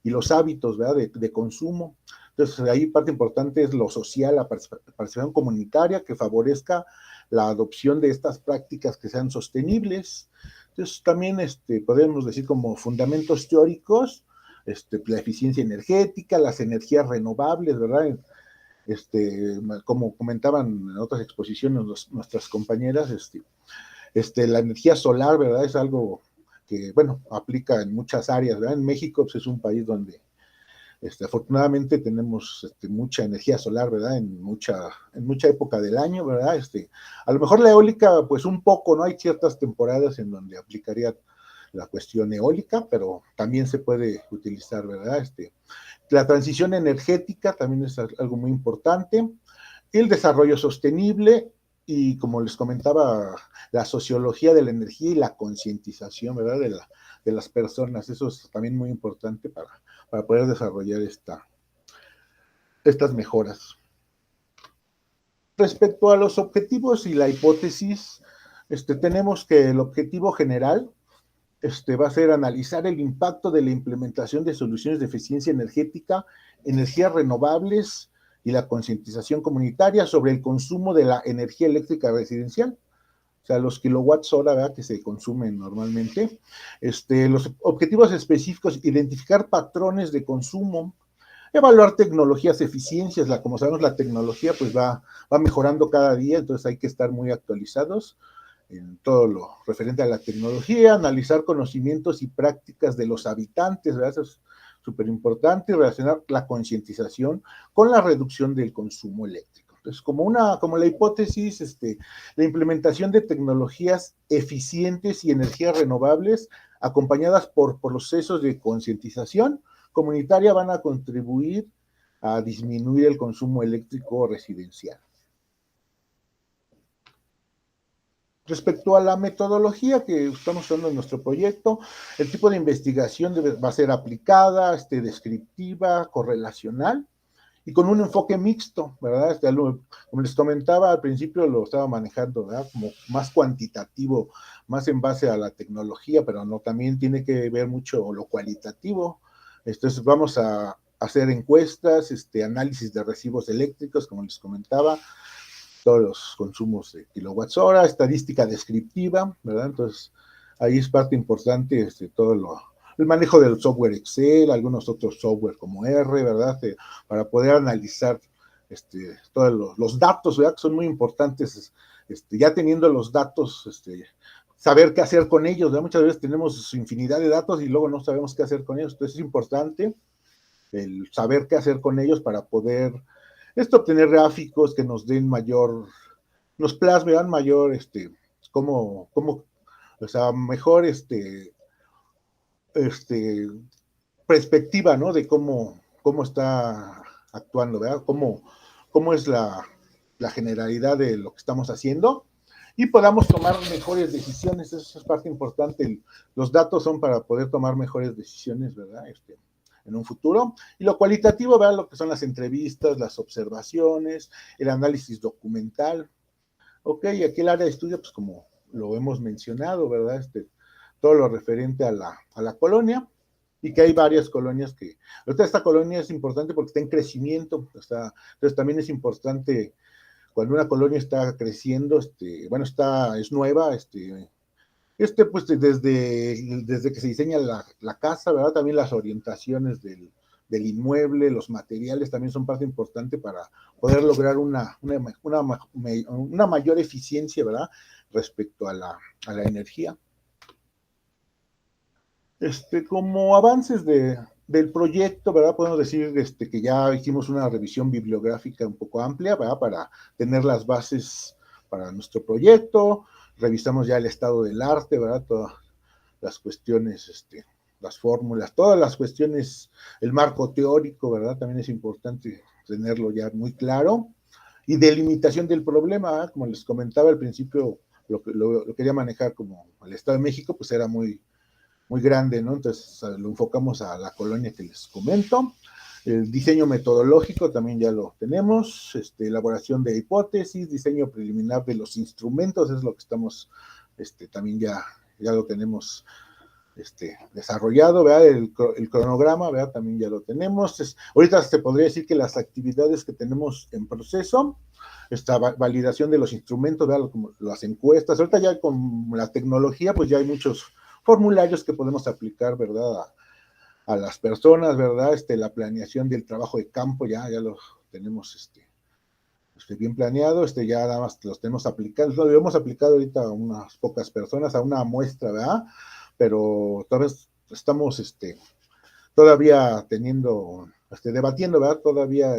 y los hábitos, ¿verdad?, de consumo. Entonces, ahí parte importante es lo social, la participación comunitaria que favorezca la adopción de estas prácticas que sean sostenibles. Entonces, también podemos decir como fundamentos teóricos, la eficiencia energética, las energías renovables, ¿verdad? Como comentaban en otras exposiciones nuestras compañeras, la energía solar, ¿verdad? Es algo que, bueno, aplica en muchas áreas, ¿verdad? En México pues, es un país donde afortunadamente tenemos mucha energía solar, ¿verdad? En mucha época del año, ¿verdad? A lo mejor la eólica, pues un poco, ¿no? Hay ciertas temporadas en donde aplicaría la cuestión eólica, pero también se puede utilizar, ¿verdad? La transición energética también es algo muy importante, el desarrollo sostenible y, como les comentaba, la sociología de la energía y la concientización, ¿verdad?, de las personas. Eso es también muy importante para poder desarrollar estas mejoras. Respecto a los objetivos y la hipótesis, tenemos que el objetivo general va a ser analizar el impacto de la implementación de soluciones de eficiencia energética, energías renovables y la concientización comunitaria sobre el consumo de la energía eléctrica residencial, o sea, los kilowatts hora, ¿verdad?, que se consumen normalmente. Los objetivos específicos, identificar patrones de consumo, evaluar tecnologías, eficiencias. Como sabemos, la tecnología pues va mejorando cada día, entonces hay que estar muy actualizados en todo lo referente a la tecnología, analizar conocimientos y prácticas de los habitantes, ¿verdad? Eso es súper importante, relacionar la concientización con la reducción del consumo eléctrico. Entonces, como la hipótesis, la implementación de tecnologías eficientes y energías renovables, acompañadas por procesos de concientización comunitaria, van a contribuir a disminuir el consumo eléctrico residencial. Respecto a la metodología que estamos usando en nuestro proyecto, el tipo de investigación va a ser aplicada, descriptiva, correlacional y con un enfoque mixto, ¿verdad? Como les comentaba al principio, lo estaba manejando, ¿verdad?, como más cuantitativo, más en base a la tecnología, pero no, también tiene que ver mucho lo cualitativo. Entonces vamos a hacer encuestas, análisis de recibos eléctricos, como les comentaba, todos los consumos de kilowatts hora, estadística descriptiva, ¿verdad? Entonces, ahí es parte importante todo el manejo del software Excel, algunos otros software como R, ¿verdad? Para poder analizar todos los datos, ¿verdad?, que son muy importantes. Ya teniendo los datos, saber qué hacer con ellos, ¿verdad? Muchas veces tenemos infinidad de datos y luego no sabemos qué hacer con ellos. Entonces, es importante el saber qué hacer con ellos para poder obtener gráficos que nos den nos plasmen mayor, o sea, mejor, perspectiva, ¿no?, de cómo está actuando, ¿verdad?, cómo es la generalidad de lo que estamos haciendo y podamos tomar mejores decisiones. Eso es parte importante. Los datos son para poder tomar mejores decisiones, ¿verdad?, en un futuro. Y lo cualitativo, ¿verdad?, lo que son las entrevistas, las observaciones, el análisis documental. Ok, aquí el área de estudio, pues como lo hemos mencionado, ¿verdad?, todo lo referente a la colonia, y que hay varias colonias ahorita esta colonia es importante porque está en crecimiento, entonces también es importante cuando una colonia está creciendo, bueno, es nueva, Pues desde que se diseña la casa, ¿verdad? También las orientaciones del inmueble, los materiales también son parte importante para poder lograr una mayor eficiencia, ¿verdad? Respecto a la energía. Como avances del proyecto, ¿verdad? Podemos decir que ya hicimos una revisión bibliográfica un poco amplia, ¿verdad? Para tener las bases para nuestro proyecto. Revisamos ya el estado del arte, ¿verdad? Todas las cuestiones, las fórmulas, todas las cuestiones, el marco teórico, ¿verdad? También es importante tenerlo ya muy claro. Y delimitación del problema, ¿verdad? Como les comentaba al principio, lo quería manejar como el Estado de México, pues era muy grande, ¿no? Entonces lo enfocamos a la colonia que les comento. El diseño metodológico también ya lo tenemos, elaboración de hipótesis, diseño preliminar de los instrumentos, es lo que estamos, también ya lo tenemos desarrollado, ¿verdad? El cronograma, ¿verdad? También ya lo tenemos. Ahorita se podría decir que las actividades que tenemos en proceso, esta validación de los instrumentos, ¿verdad? Como las encuestas, ahorita ya con la tecnología, pues ya hay muchos formularios que podemos aplicar, ¿verdad? A las personas, ¿verdad? La planeación del trabajo de campo, ya lo tenemos, bien planeado, ya nada más los tenemos aplicados, lo hemos aplicado ahorita a unas pocas personas, a una muestra, ¿verdad? Pero todavía estamos, todavía debatiendo, ¿verdad? Todavía,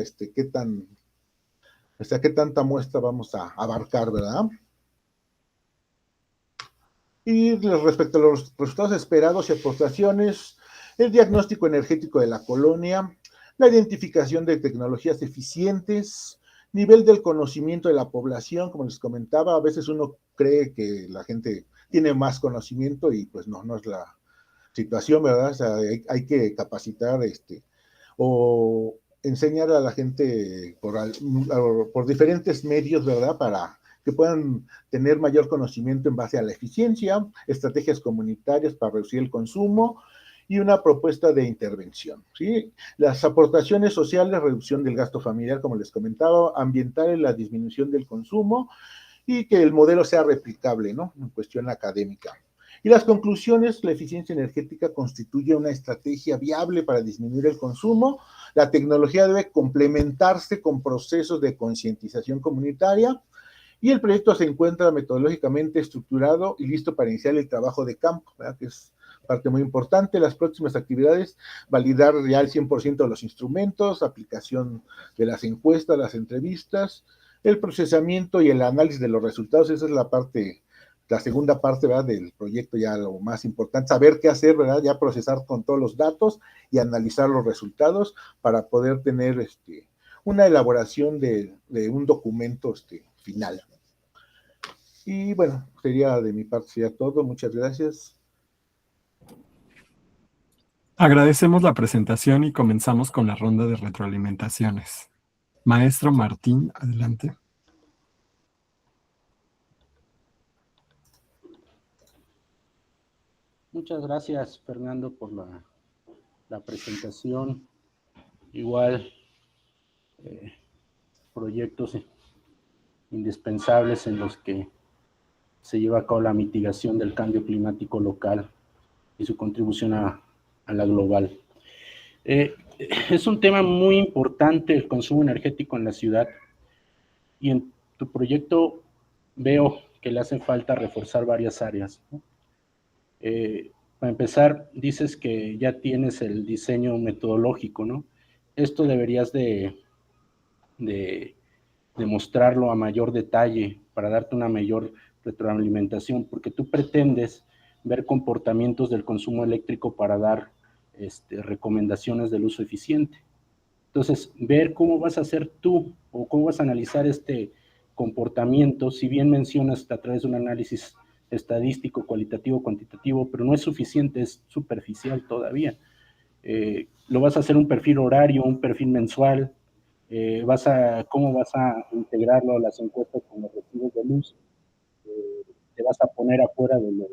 qué tanta muestra vamos a abarcar, ¿verdad? Y respecto a los resultados esperados y aportaciones, el diagnóstico energético de la colonia, la identificación de tecnologías eficientes, nivel del conocimiento de la población, como les comentaba, a veces uno cree que la gente tiene más conocimiento y pues no es la situación, ¿verdad? O sea, hay que capacitar o enseñar a la gente por diferentes medios, ¿verdad? Para que puedan tener mayor conocimiento en base a la eficiencia, estrategias comunitarias para reducir el consumo y una propuesta de intervención, ¿sí? Las aportaciones sociales, reducción del gasto familiar, como les comentaba, ambiental, la disminución del consumo y que el modelo sea replicable, ¿no? En cuestión académica. Y las conclusiones, la eficiencia energética constituye una estrategia viable para disminuir el consumo. La tecnología debe complementarse con procesos de concientización comunitaria y el proyecto se encuentra metodológicamente estructurado y listo para iniciar el trabajo de campo, ¿verdad? Que es parte muy importante. Las próximas actividades, validar ya el 100% de los instrumentos, aplicación de las encuestas, las entrevistas, el procesamiento y el análisis de los resultados. Esa es la segunda parte, ¿verdad? Del proyecto, ya lo más importante, saber qué hacer, ¿verdad? Ya procesar con todos los datos y analizar los resultados para poder tener una elaboración de un documento final. Y bueno, sería de mi parte sería todo. Muchas gracias. Agradecemos la presentación y comenzamos con la ronda de retroalimentaciones. Maestro Martín, adelante. Muchas gracias, Fernando, por la presentación. Igual, proyectos indispensables en los que se lleva a cabo la mitigación del cambio climático local y su contribución a la global. Es un tema muy importante el consumo energético en la ciudad y en tu proyecto veo que le hace falta reforzar varias áreas, ¿no? Para empezar, dices que ya tienes el diseño metodológico, ¿no? Esto deberías de mostrarlo a mayor detalle para darte una mayor retroalimentación, porque tú pretendes ver comportamientos del consumo eléctrico para dar recomendaciones del uso eficiente. Entonces, ver cómo vas a hacer tú o cómo vas a analizar este comportamiento, si bien mencionas a través de un análisis estadístico, cualitativo, cuantitativo, pero no es suficiente, es superficial todavía. Lo vas a hacer un perfil horario, un perfil mensual, cómo vas a integrarlo a las encuestas con los recibos de luz, te vas a poner afuera de los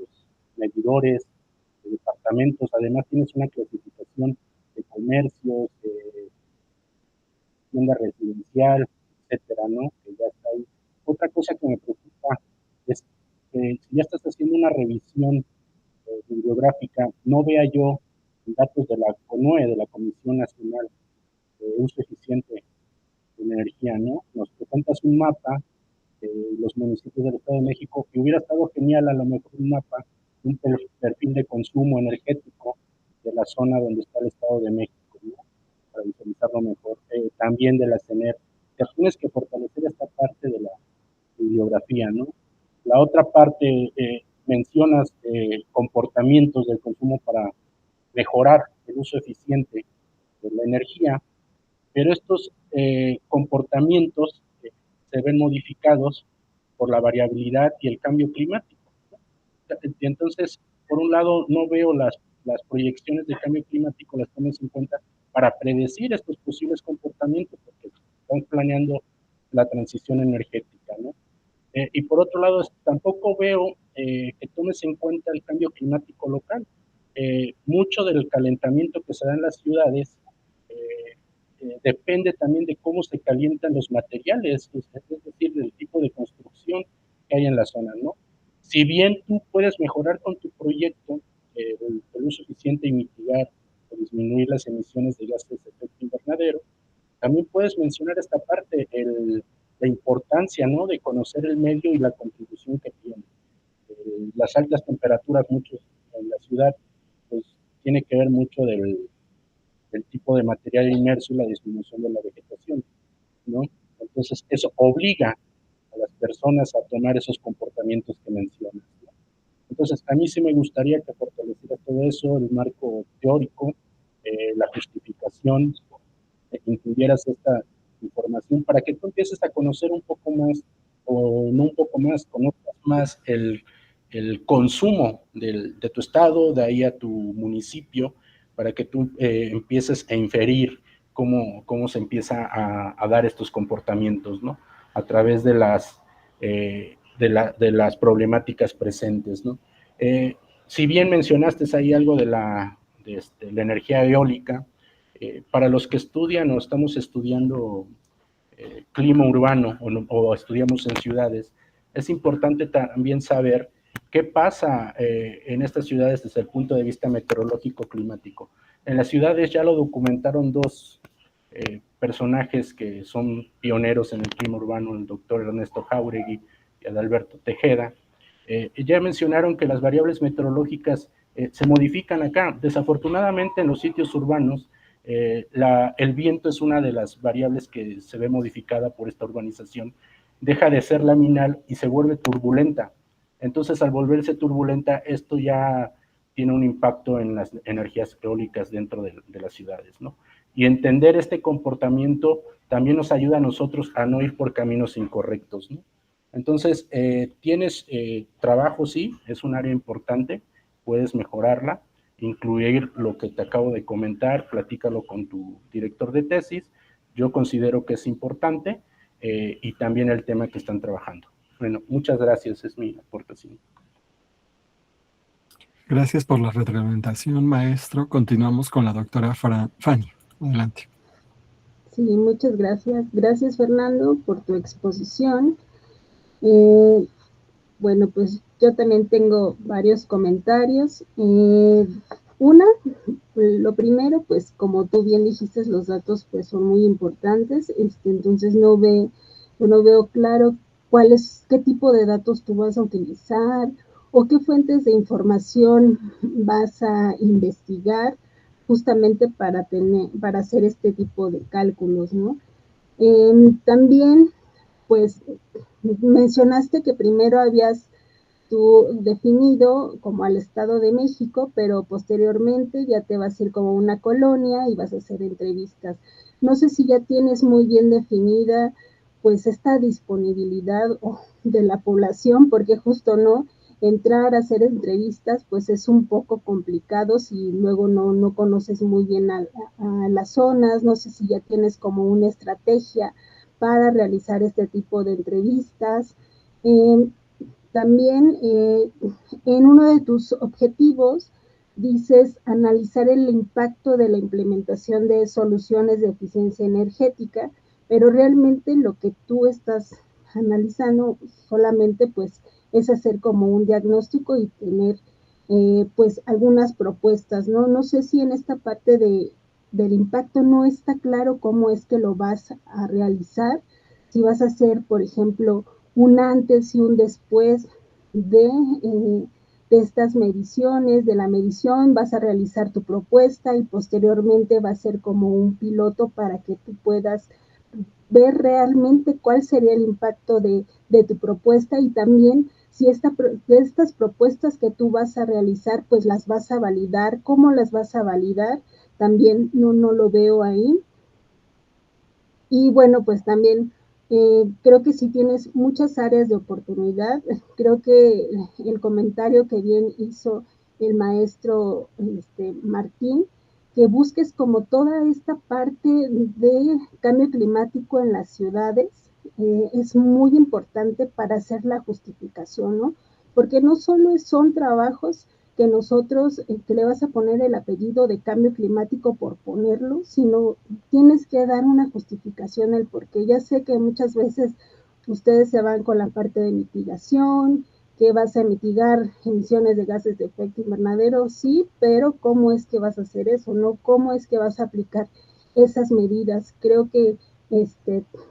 medidores, de departamentos, además tienes una clasificación de comercios, de tienda residencial, etcétera, ¿no? Que ya está ahí. Otra cosa que me preocupa es si ya estás haciendo una revisión bibliográfica, no vea yo datos de la CONUE, de la Comisión Nacional de Uso Eficiente de Energía, ¿no? Nos presentas un mapa de los municipios del Estado de México, que hubiera estado genial a lo mejor un mapa, un perfil de consumo energético de la zona donde está el Estado de México, ¿no? Para visualizarlo mejor. También de la CENER. Tienes que fortalecer esta parte de la bibliografía, ¿no? La otra parte, mencionas comportamientos del consumo para mejorar el uso eficiente de la energía, pero estos comportamientos se ven modificados por la variabilidad y el cambio climático. Entonces, por un lado, no veo las proyecciones de cambio climático, las tomes en cuenta para predecir estos posibles comportamientos, porque están planeando la transición energética, ¿no? Y por otro lado, tampoco veo que tomes en cuenta el cambio climático local. Mucho del calentamiento que se da en las ciudades depende también de cómo se calientan los materiales, es decir, del tipo de construcción que hay en la zona, ¿no? Si bien tú puedes mejorar con tu proyecto el uso eficiente y mitigar o disminuir las emisiones de gases de efecto invernadero, también puedes mencionar esta parte, la importancia, ¿no?, de conocer el medio y la contribución que tiene. Las altas temperaturas mucho en la ciudad, pues tiene que ver mucho del tipo de material inmerso y la disminución de la vegetación, ¿no? Entonces, eso obliga a las personas a tomar esos comportamientos que mencionas, ¿no? Entonces, a mí sí me gustaría que fortaleciera todo eso, el marco teórico, la justificación, incluyeras esta información para que tú empieces a conocer un poco más, o no un poco más, conozcas más el consumo de tu estado, de ahí a tu municipio, para que tú empieces a inferir cómo se empieza a dar estos comportamientos, ¿no? A través de las problemáticas presentes, ¿no? Si bien mencionaste ahí algo de la energía eólica, para los que estudian o estamos estudiando clima urbano o estudiamos en ciudades, es importante también saber qué pasa en estas ciudades desde el punto de vista meteorológico climático. En las ciudades ya lo documentaron dos personajes que son pioneros en el clima urbano, el doctor Ernesto Jáuregui y Adalberto Tejeda. Ya mencionaron que las variables meteorológicas se modifican acá. Desafortunadamente en los sitios urbanos el viento es una de las variables que se ve modificada por esta urbanización, deja de ser laminal y se vuelve turbulenta. Entonces, al volverse turbulenta, esto ya tiene un impacto en las energías eólicas dentro de las ciudades, ¿no? Y entender este comportamiento también nos ayuda a nosotros a no ir por caminos incorrectos, ¿no? Entonces, tienes trabajo, sí, es un área importante, puedes mejorarla, incluir lo que te acabo de comentar, platícalo con tu director de tesis, yo considero que es importante, y también el tema que están trabajando. Bueno, muchas gracias, es mi aportación. Gracias por la retroalimentación, maestro. Continuamos con la doctora Fanny. Adelante. Sí, muchas gracias. Gracias, Fernando, por tu exposición. Bueno, pues yo también tengo varios comentarios. Lo primero, pues como tú bien dijiste, los datos pues son muy importantes, entonces no veo claro qué tipo de datos tú vas a utilizar o qué fuentes de información vas a investigar justamente para hacer este tipo de cálculos, ¿no? También, pues, mencionaste que primero habías tú definido como al Estado de México, pero posteriormente ya te vas a ir como una colonia y vas a hacer entrevistas. No sé si ya tienes muy bien definida pues esta disponibilidad de la población, porque justo no entrar a hacer entrevistas pues es un poco complicado si luego no conoces muy bien a las zonas. No sé si ya tienes como una estrategia para realizar este tipo de entrevistas. También en uno de tus objetivos dices analizar el impacto de la implementación de soluciones de eficiencia energética, pero realmente lo que tú estás analizando solamente pues es hacer como un diagnóstico y tener pues algunas propuestas, ¿no? No sé si en esta parte del impacto no está claro cómo es que lo vas a realizar, si vas a hacer, por ejemplo, un antes y un después de estas mediciones, de la medición, vas a realizar tu propuesta y posteriormente va a ser como un piloto para que tú puedas ver realmente cuál sería el impacto de tu propuesta y también si de estas propuestas que tú vas a realizar, pues las vas a validar, cómo las vas a validar, también no lo veo ahí. Y bueno, pues también creo que sí tienes muchas áreas de oportunidad. Creo que el comentario que bien hizo el maestro Martín, que busques como toda esta parte de cambio climático en las ciudades, es muy importante para hacer la justificación, ¿no? Porque no solo son trabajos que nosotros, que le vas a poner el apellido de cambio climático por ponerlo, sino tienes que dar una justificación el por qué. Ya sé que muchas veces ustedes se van con la parte de mitigación, que vas a mitigar emisiones de gases de efecto invernadero, sí, pero ¿cómo es que vas a hacer eso? ¿No? ¿Cómo es que vas a aplicar esas medidas? Creo que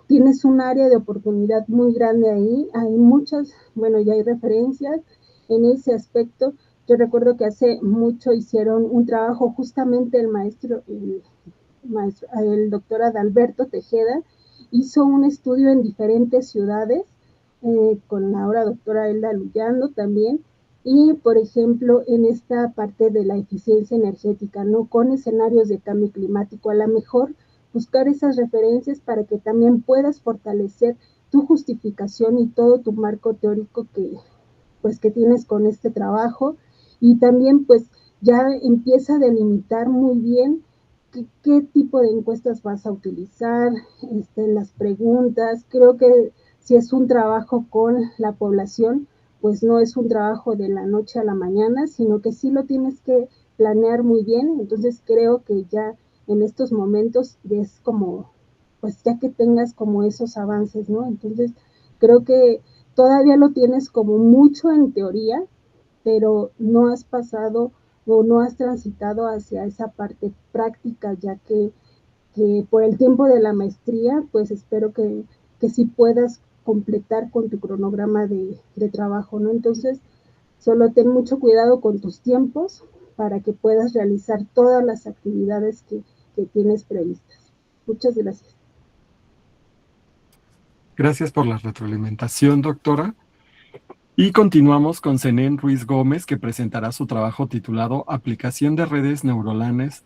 tienes un área de oportunidad muy grande ahí, hay muchas, bueno, ya hay referencias en ese aspecto. Yo recuerdo que hace mucho hicieron un trabajo justamente el doctor Adalberto Tejeda, hizo un estudio en diferentes ciudades, con la ahora doctora Elda Luyando también, y por ejemplo en esta parte de la eficiencia energética, ¿no? Con escenarios de cambio climático, a lo mejor buscar esas referencias para que también puedas fortalecer tu justificación y todo tu marco teórico que tienes con este trabajo, y también pues ya empieza a delimitar muy bien qué tipo de encuestas vas a utilizar, las preguntas. Creo que si es un trabajo con la población, pues no es un trabajo de la noche a la mañana, sino que sí lo tienes que planear muy bien. Entonces creo que ya en estos momentos es como, pues ya que tengas como esos avances, ¿no? Entonces creo que todavía lo tienes como mucho en teoría, pero no has pasado o no has transitado hacia esa parte práctica, ya que por el tiempo de la maestría, pues espero que sí puedas completar con tu cronograma de trabajo, ¿no? Entonces, solo ten mucho cuidado con tus tiempos para que puedas realizar todas las actividades que tienes previstas. Muchas gracias. Gracias por la retroalimentación, doctora. Y continuamos con Zenén Ruiz Gómez, que presentará su trabajo titulado Aplicación de redes neuronales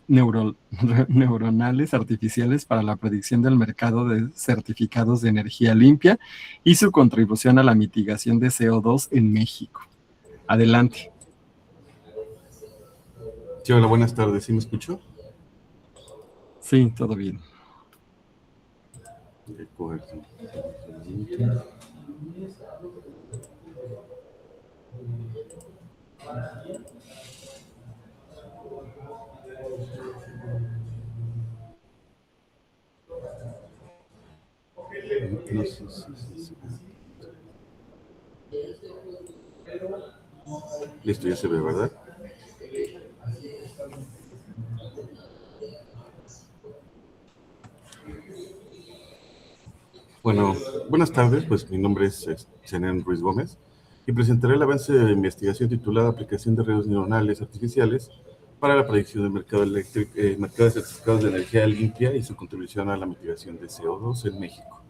artificiales para la predicción del mercado de certificados de energía limpia y su contribución a la mitigación de CO2 en México. Adelante. Sí, hola, buenas tardes. ¿Sí me escucho? Sí, todo bien. No sé si. Listo, ya se ve, ¿verdad? Bueno, buenas tardes, pues mi nombre es Zenén Ruiz Gómez y presentaré el avance de investigación titulada Aplicación de redes neuronales artificiales para la predicción del mercado mercado de certificados de energía limpia y su contribución a la mitigación de CO2 en México.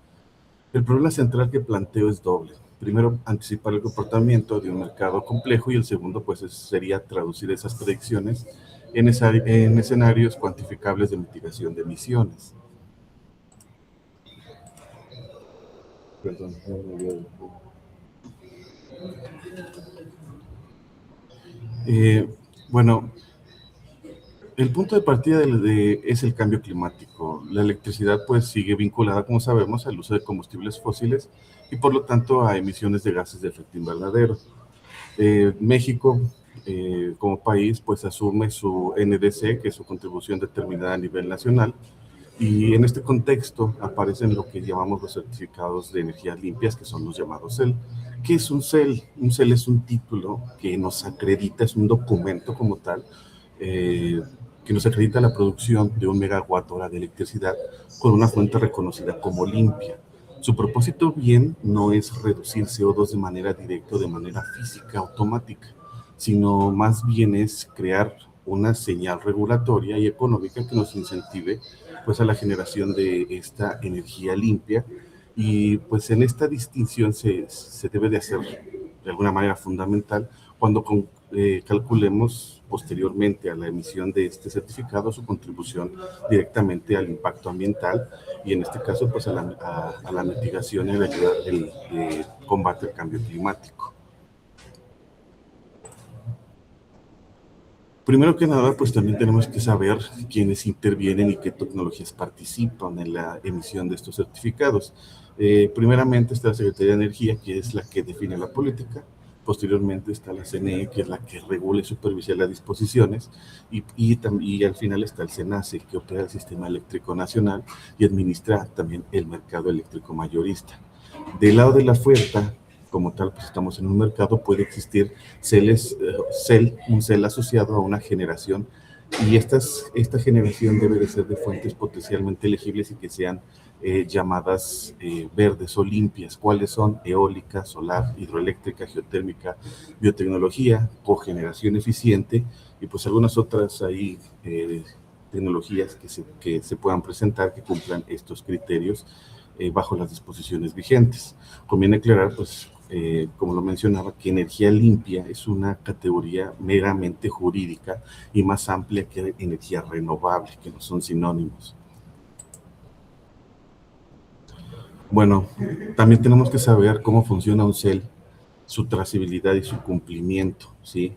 El problema central que planteo es doble. Primero, anticipar el comportamiento de un mercado complejo y el segundo, pues, sería traducir esas predicciones en escenarios cuantificables de mitigación de emisiones. Perdón, no me había... Bueno, el punto de partida es el cambio climático. La electricidad pues sigue vinculada, como sabemos, al uso de combustibles fósiles y por lo tanto a emisiones de gases de efecto invernadero. México, como país, pues asume su NDC, que es su contribución determinada a nivel nacional, Y en este contexto aparecen lo que llamamos los certificados de energías limpias, que son los llamados CEL. ¿Qué es un CEL? Un CEL es un título que nos acredita, es un documento como tal, que nos acredita la producción de 1 megawatt hora de electricidad con una fuente reconocida como limpia. Su propósito bien no es reducir CO2 de manera directa o de manera física automática, sino más bien es crear una señal regulatoria y económica que nos incentive pues a la generación de esta energía limpia. Y pues en esta distinción se debe de hacer de alguna manera fundamental cuando calculemos posteriormente a la emisión de este certificado su contribución directamente al impacto ambiental y en este caso pues a la mitigación y la ayuda del combate al cambio climático. Primero que nada, pues también tenemos que saber quiénes intervienen y qué tecnologías participan en la emisión de estos certificados. Primeramente está la Secretaría de Energía, que es la que define la política. Posteriormente está la CNE, que es la que regula y supervisa las disposiciones. Y al final está el SENACE, que opera el Sistema Eléctrico Nacional y administra también el mercado eléctrico mayorista. Del lado de la oferta, como tal, pues estamos en un mercado, puede existir un CEL asociado a una generación y esta generación debe de ser de fuentes potencialmente elegibles y que sean llamadas verdes o limpias. ¿Cuáles son? Eólica, solar, hidroeléctrica, geotérmica, biotecnología, cogeneración eficiente y pues algunas otras ahí tecnologías que se puedan presentar que cumplan estos criterios bajo las disposiciones vigentes. Conviene aclarar, pues, como lo mencionaba, que energía limpia es una categoría meramente jurídica y más amplia que energía renovable, que no son sinónimos. Bueno, también tenemos que saber cómo funciona un CEL, su trazabilidad y su cumplimiento, ¿sí?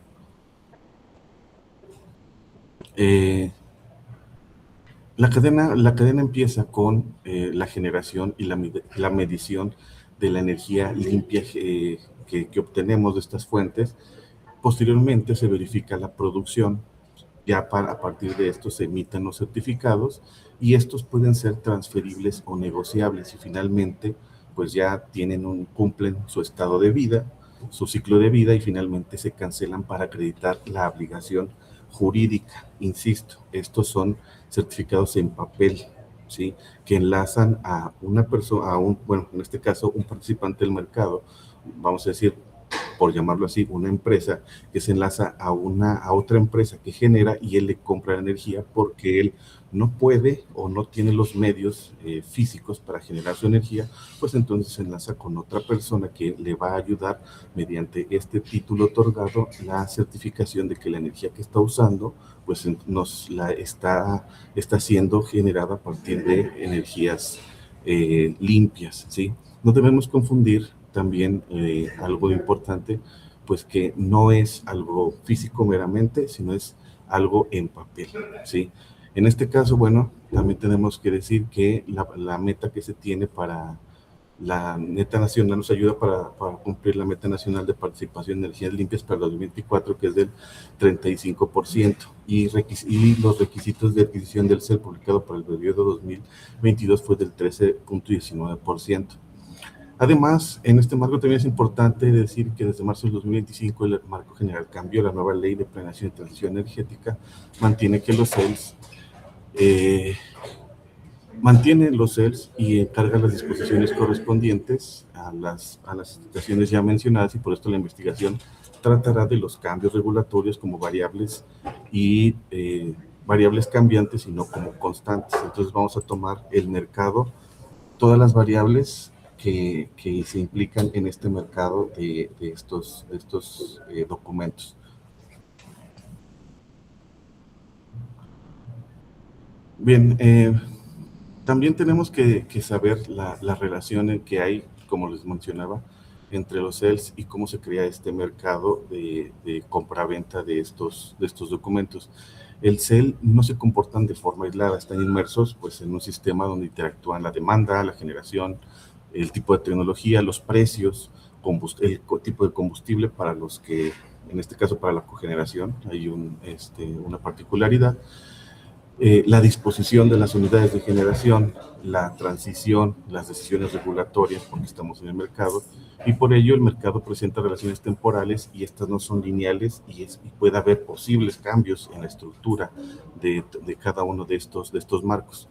La cadena empieza con la generación y la medición de la energía limpia que obtenemos de estas fuentes. Posteriormente se verifica la producción, ya a partir de esto se emiten los certificados y estos pueden ser transferibles o negociables y finalmente pues ya cumplen su estado de vida, su ciclo de vida y finalmente se cancelan para acreditar la obligación jurídica. Insisto, estos son certificados en papel, ¿sí? Que enlazan a una persona, bueno, en este caso, un participante del mercado, vamos a decir, por llamarlo así, una empresa que se enlaza a otra empresa que genera y él le compra la energía porque él no puede o no tiene los medios físicos para generar su energía, pues entonces se enlaza con otra persona que le va a ayudar mediante este título otorgado, la certificación de que la energía que está usando, pues está siendo generada a partir de energías limpias, ¿sí? No debemos confundir también algo importante, pues que no es algo físico meramente, sino es algo en papel, ¿sí? En este caso, bueno, también tenemos que decir que la meta que se tiene para la meta nacional nos ayuda para cumplir la meta nacional de participación en energías limpias para el 2024, que es del 35%, y los requisitos de adquisición del CEL publicado para el periodo 2022 fue del 13.19%. Además, en este marco también es importante decir que desde marzo del 2025 el marco general cambió. La nueva ley de planeación y transición energética mantiene los CELs y encarga las disposiciones correspondientes a las situaciones ya mencionadas y por esto la investigación tratará de los cambios regulatorios como variables y variables cambiantes y no como constantes. Entonces vamos a tomar el mercado, todas las variables que se implican en este mercado de estos documentos. Bien, también tenemos que saber la relación que hay, como les mencionaba, entre los CELs y cómo se crea este mercado de compra-venta de estos documentos. El CEL no se comportan de forma aislada, están inmersos pues, en un sistema donde interactúan la demanda, la generación, el tipo de tecnología, los precios, el tipo de combustible para los que, en este caso para la cogeneración, hay una particularidad. la disposición de las unidades de generación, la transición, las decisiones regulatorias, porque estamos en el mercado, y por ello el mercado presenta relaciones temporales y estas no son lineales y puede haber posibles cambios en la estructura de cada uno de estos marcos.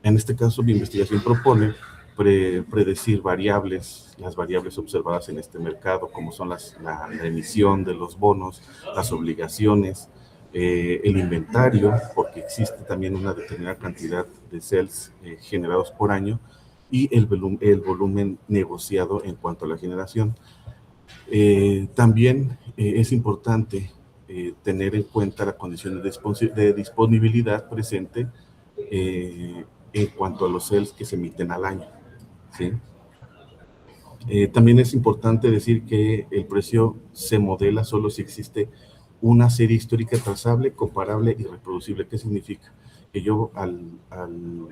En este caso, mi investigación propone predecir variables, las variables observadas en este mercado, como son la emisión de los bonos, las obligaciones, el inventario, porque existe también una determinada cantidad de cells generados por año, y el volumen negociado en cuanto a la generación. También es importante tener en cuenta la condición de disponibilidad presente en cuanto a los cells que se emiten al año, ¿sí? También es importante decir que el precio se modela solo si existe una serie histórica trazable, comparable y reproducible. ¿Qué significa? Que yo al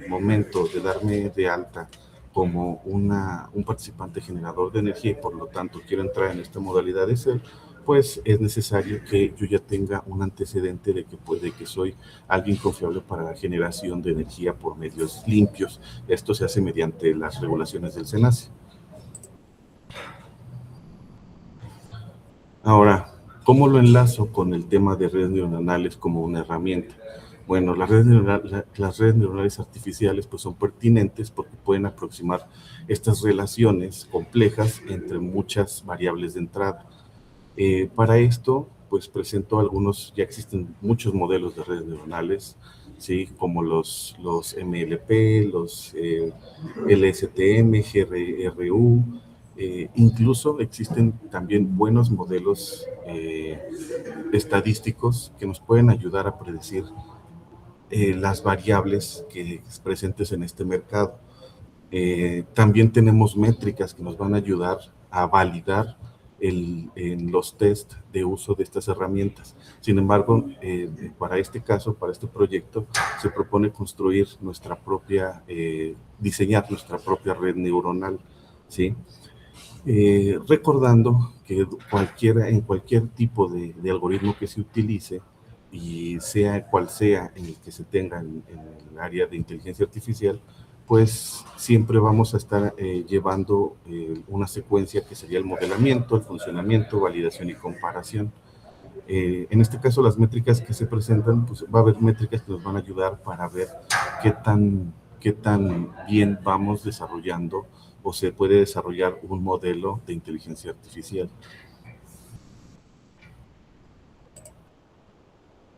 momento de darme de alta como un participante generador de energía y por lo tanto quiero entrar en esta modalidad de cel, pues es necesario que yo ya tenga un antecedente de que soy alguien confiable para la generación de energía por medios limpios. Esto se hace mediante las regulaciones del SENACE. Ahora, ¿cómo lo enlazo con el tema de redes neuronales como una herramienta? Bueno, las redes neuronales artificiales pues son pertinentes porque pueden aproximar estas relaciones complejas entre muchas variables de entrada. Para esto, pues presento algunos, ya existen muchos modelos de redes neuronales, ¿sí? Como los MLP, los LSTM, GRU, incluso existen también buenos modelos estadísticos que nos pueden ayudar a predecir las variables presentes en este mercado. También tenemos métricas que nos van a ayudar a validar en los test de uso de estas herramientas. Sin embargo, para este caso, para este proyecto, se propone construir diseñar nuestra propia red neuronal, ¿sí? Recordando que en cualquier tipo de algoritmo que se utilice, y sea cual sea en el que se tenga en el área de inteligencia artificial, pues siempre vamos a estar llevando una secuencia que sería el modelamiento, el funcionamiento, validación y comparación. En este caso, las métricas que se presentan, pues va a haber métricas que nos van a ayudar para ver qué tan bien vamos desarrollando o se puede desarrollar un modelo de inteligencia artificial.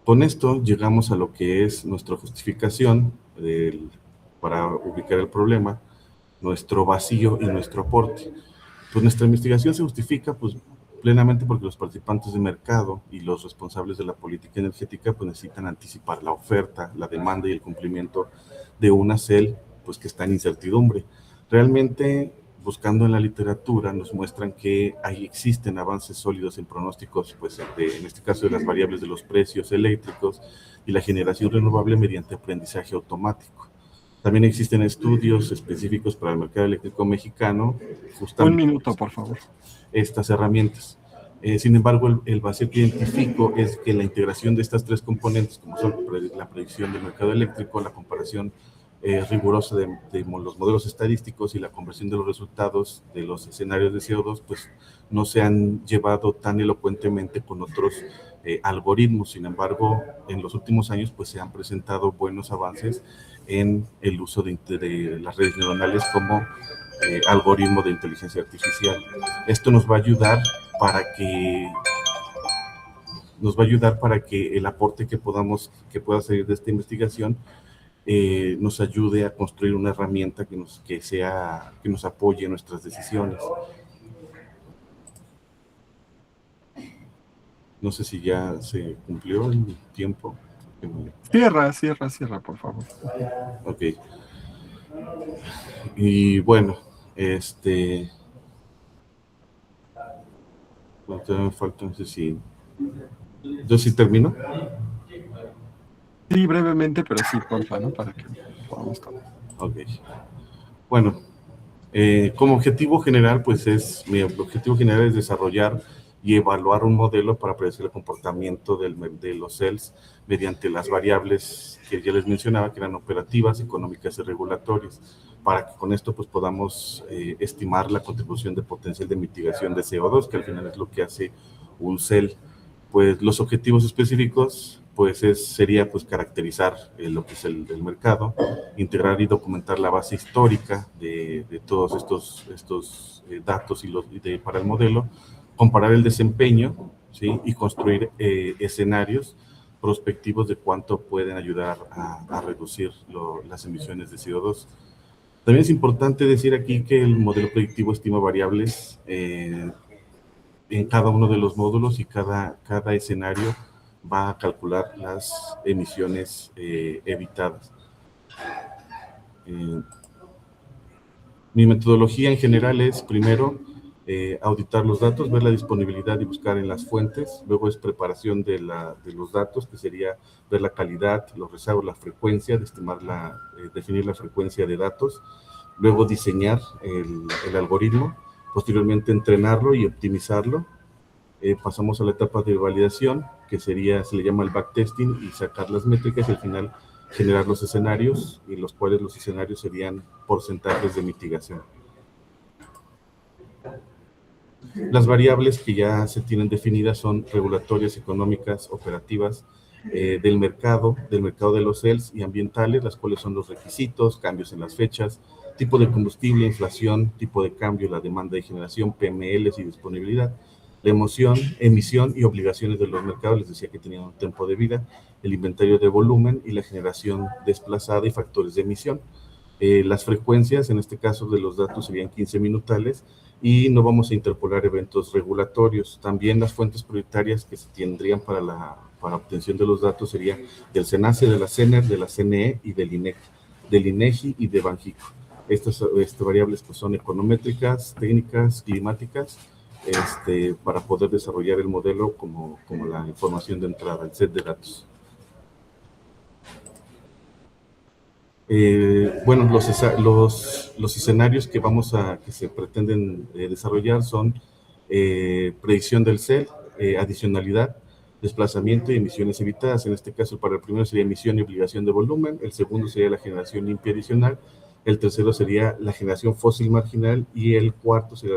Con esto llegamos a lo que es nuestra justificación para ubicar el problema, nuestro vacío y nuestro aporte. Pues nuestra investigación se justifica pues, plenamente porque los participantes de mercado y los responsables de la política energética pues, necesitan anticipar la oferta, la demanda y el cumplimiento de una CEL pues, que está en incertidumbre. Realmente, buscando en la literatura, nos muestran que existen avances sólidos en pronósticos, pues en este caso de las variables de los precios eléctricos y la generación renovable mediante aprendizaje automático. También existen estudios específicos para el mercado eléctrico mexicano. Un minuto, por favor. Estas herramientas. Sin embargo, el vacío que identifico es que la integración de estas tres componentes, como son la predicción del mercado eléctrico, la comparación rigurosa de los modelos estadísticos y la conversión de los resultados de los escenarios de CO2, pues no se han llevado tan elocuentemente con otros algoritmos. Sin embargo, en los últimos años pues se han presentado buenos avances en el uso de las redes neuronales como algoritmo de inteligencia artificial. Esto nos va a ayudar para que el aporte que pueda salir de esta investigación nos ayude a construir una herramienta que nos apoye en nuestras decisiones. No sé si ya se cumplió el tiempo. Cierra, por favor. Ok. Y bueno, me falta, no sé si... ¿Yo sí termino? Sí, brevemente, pero sí, porfa, ¿no? Para que podamos todo. Ok. Bueno, como objetivo general, pues mi objetivo general es desarrollar y evaluar un modelo para predecir el comportamiento de los CELs mediante las variables que ya les mencionaba, que eran operativas, económicas y regulatorias, para que con esto pues podamos estimar la contribución de potencial de mitigación de CO2, que al final es lo que hace un CEL. Pues los objetivos específicos pues sería pues caracterizar lo que es el mercado, integrar y documentar la base histórica de todos estos datos para el modelo, comparar el desempeño, ¿sí? Y construir escenarios prospectivos de cuánto pueden ayudar a reducir las emisiones de CO2. También es importante decir aquí que el modelo predictivo estima variables en cada uno de los módulos y cada escenario va a calcular las emisiones evitadas. Mi metodología en general es, primero, auditar los datos, ver la disponibilidad y buscar en las fuentes. Luego es preparación de los datos, que sería ver la calidad, los rezagos, la frecuencia, definir la frecuencia de datos. Luego diseñar el algoritmo, posteriormente entrenarlo y optimizarlo. Pasamos a la etapa de validación, que se le llama el backtesting, y sacar las métricas y al final generar los escenarios, y los cuales los escenarios serían porcentajes de mitigación. Las variables que ya se tienen definidas son regulatorias, económicas, operativas, del mercado de los CELs, y ambientales, las cuales son los requisitos, cambios en las fechas, tipo de combustible, inflación, tipo de cambio, la demanda de generación, PMLs y disponibilidad, la emisión y obligaciones de los mercados, les decía que tenían un tiempo de vida, el inventario de volumen y la generación desplazada y factores de emisión. Las frecuencias, en este caso de los datos, serían 15 minutales, y no vamos a interpolar eventos regulatorios. También las fuentes prioritarias que se tendrían para obtención de los datos serían del SENACE, de la CENER, de la CNE y del INEGI y de Banxico. Estas variables pues son econométricas, técnicas, climáticas, para poder desarrollar el modelo como la información de entrada, el set de datos. Bueno, los escenarios que se pretenden desarrollar son predicción del CEL, adicionalidad, desplazamiento y emisiones evitadas. En este caso, para el primero sería emisión y obligación de volumen, el segundo sería la generación limpia adicional, el tercero sería la generación fósil marginal, y el cuarto sería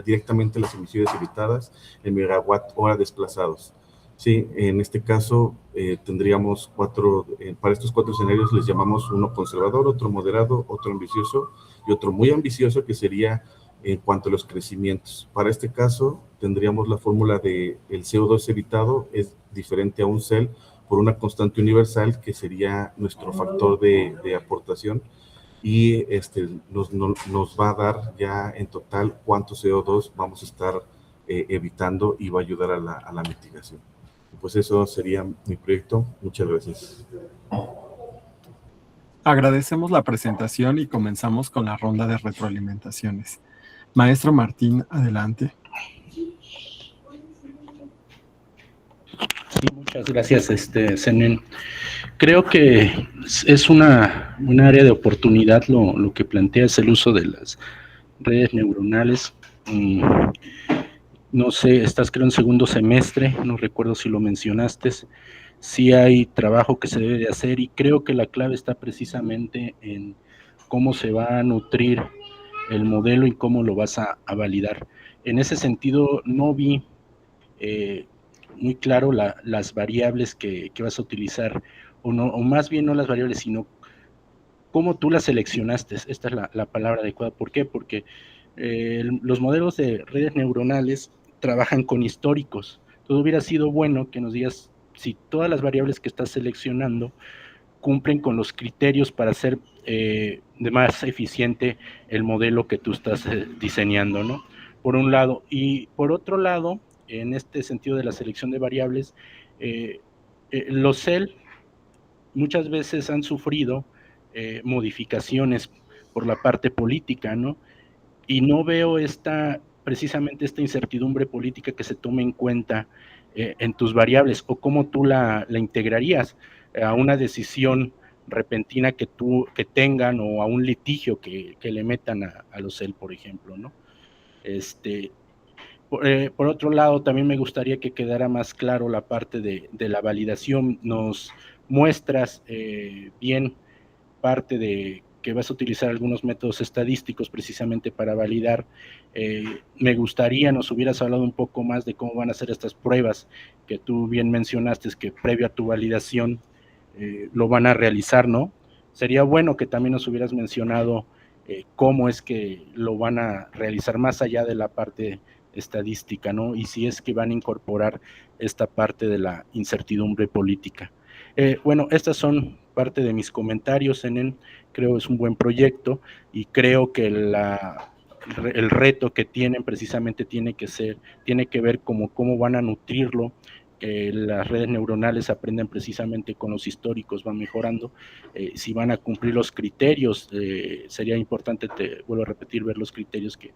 directamente las emisiones evitadas en megawatt hora desplazados. Sí, en este caso tendríamos para estos 4 escenarios les llamamos uno conservador, otro moderado, otro ambicioso y otro muy ambicioso, que sería en cuanto a los crecimientos. Para este caso tendríamos la fórmula de el CO2 evitado es diferente a un CEL por una constante universal, que sería nuestro factor de aportación, y nos va a dar ya en total cuánto CO2 vamos a estar evitando, y va a ayudar a la mitigación. Pues eso sería mi proyecto. Muchas gracias. Agradecemos la presentación y comenzamos con la ronda de retroalimentaciones. Maestro Martín, adelante. Sí, muchas gracias, Zenén. Creo que es una área de oportunidad lo que plantea, es el uso de las redes neuronales. No sé, estás creo en segundo semestre, no recuerdo si lo mencionaste. Sí hay trabajo que se debe de hacer, y creo que la clave está precisamente en cómo se va a nutrir el modelo y cómo lo vas a validar. En ese sentido, no vi muy claro las variables que vas a utilizar, o más bien no las variables, sino cómo tú las seleccionaste. Esta es la palabra adecuada. ¿Por qué? Porque los modelos de redes neuronales trabajan con históricos. Entonces hubiera sido bueno que nos digas si todas las variables que estás seleccionando cumplen con los criterios para hacer de más eficiente el modelo que tú estás diseñando, ¿no? Por un lado. Y por otro lado, en este sentido de la selección de variables, los CEL muchas veces han sufrido modificaciones por la parte política, ¿no? Y no veo precisamente esta incertidumbre política que se tome en cuenta en tus variables, o cómo tú la integrarías a una decisión repentina que tengan, o a un litigio que le metan a los CEL, por ejemplo, ¿no? Por otro lado, también me gustaría que quedara más claro la parte de la validación. Nos muestras bien parte de que vas a utilizar algunos métodos estadísticos precisamente para validar. Me gustaría nos hubieras hablado un poco más de cómo van a ser estas pruebas, que tú bien mencionaste, que previo a tu validación lo van a realizar, ¿no? Sería bueno que también nos hubieras mencionado cómo es que lo van a realizar más allá de la parte estadística, ¿no? Y si es que van a incorporar esta parte de la incertidumbre política. Bueno, estas son parte de mis comentarios, Enen. Creo es un buen proyecto y creo que el reto que tienen precisamente tiene que ver cómo van a nutrirlo. Las redes neuronales aprenden precisamente con los históricos, van mejorando. Si van a cumplir los criterios, sería importante, te vuelvo a repetir, ver los criterios que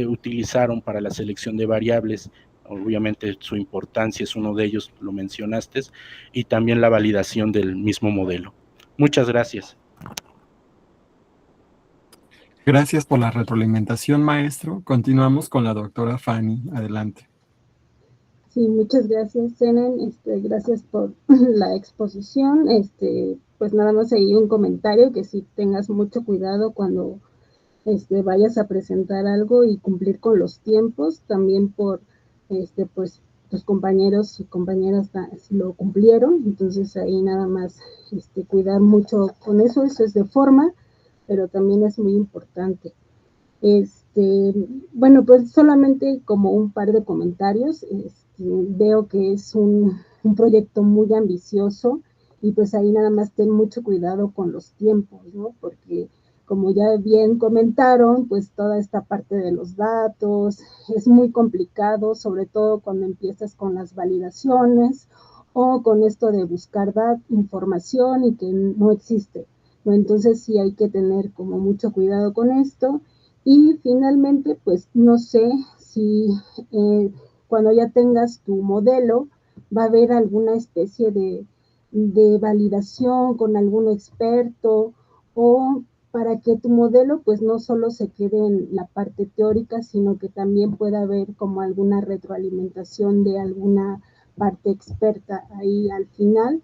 utilizaron para la selección de variables. Obviamente su importancia es uno de ellos, lo mencionaste, y también la validación del mismo modelo. Muchas gracias. Gracias por la retroalimentación, maestro. Continuamos con la doctora Fanny. Adelante. Sí, muchas gracias, Senen. Gracias por la exposición. Pues nada más ahí un comentario, que sí tengas mucho cuidado cuando vayas a presentar algo y cumplir con los tiempos, también por pues tus compañeros y compañeras lo cumplieron, entonces ahí nada más cuidar mucho con eso es de forma, pero también es muy importante. Bueno, pues solamente como un par de comentarios. Veo que es un proyecto muy ambicioso y pues ahí nada más ten mucho cuidado con los tiempos, ¿no? Porque como ya bien comentaron, pues toda esta parte de los datos es muy complicado, sobre todo cuando empiezas con las validaciones o con esto de buscar información y que no existe, ¿no? Entonces sí hay que tener como mucho cuidado con esto. Y finalmente, pues no sé si cuando ya tengas tu modelo va a haber alguna especie de validación con algún experto, o para que tu modelo pues no solo se quede en la parte teórica, sino que también pueda haber como alguna retroalimentación de alguna parte experta ahí al final.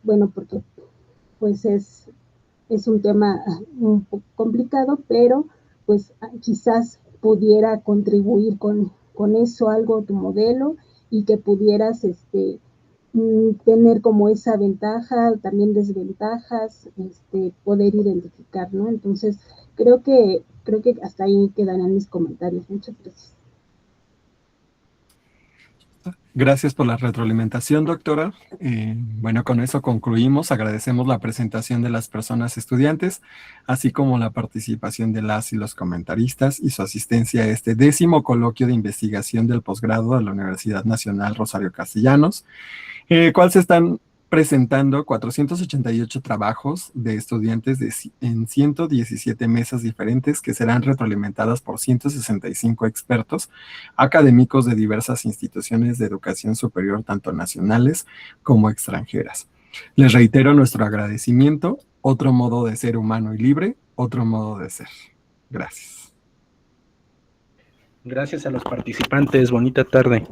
Bueno, porque pues es un tema un poco complicado, pero pues quizás pudiera contribuir con eso algo tu modelo, y que pudieras tener como esa ventaja, también desventajas, poder identificar, ¿no? Entonces, creo que hasta ahí quedarán mis comentarios. Muchas gracias. Gracias por la retroalimentación, doctora. Bueno, con eso concluimos. Agradecemos la presentación de las personas estudiantes, así como la participación de las y los comentaristas y su asistencia a este 10º coloquio de investigación del posgrado de la Universidad Nacional Rosario Castellanos, en el cual se están presentando 488 trabajos de estudiantes en 117 mesas diferentes que serán retroalimentadas por 165 expertos académicos de diversas instituciones de educación superior, tanto nacionales como extranjeras. Les reitero nuestro agradecimiento. Otro modo de ser humano y libre, otro modo de ser. Gracias. Gracias a los participantes. Bonita tarde.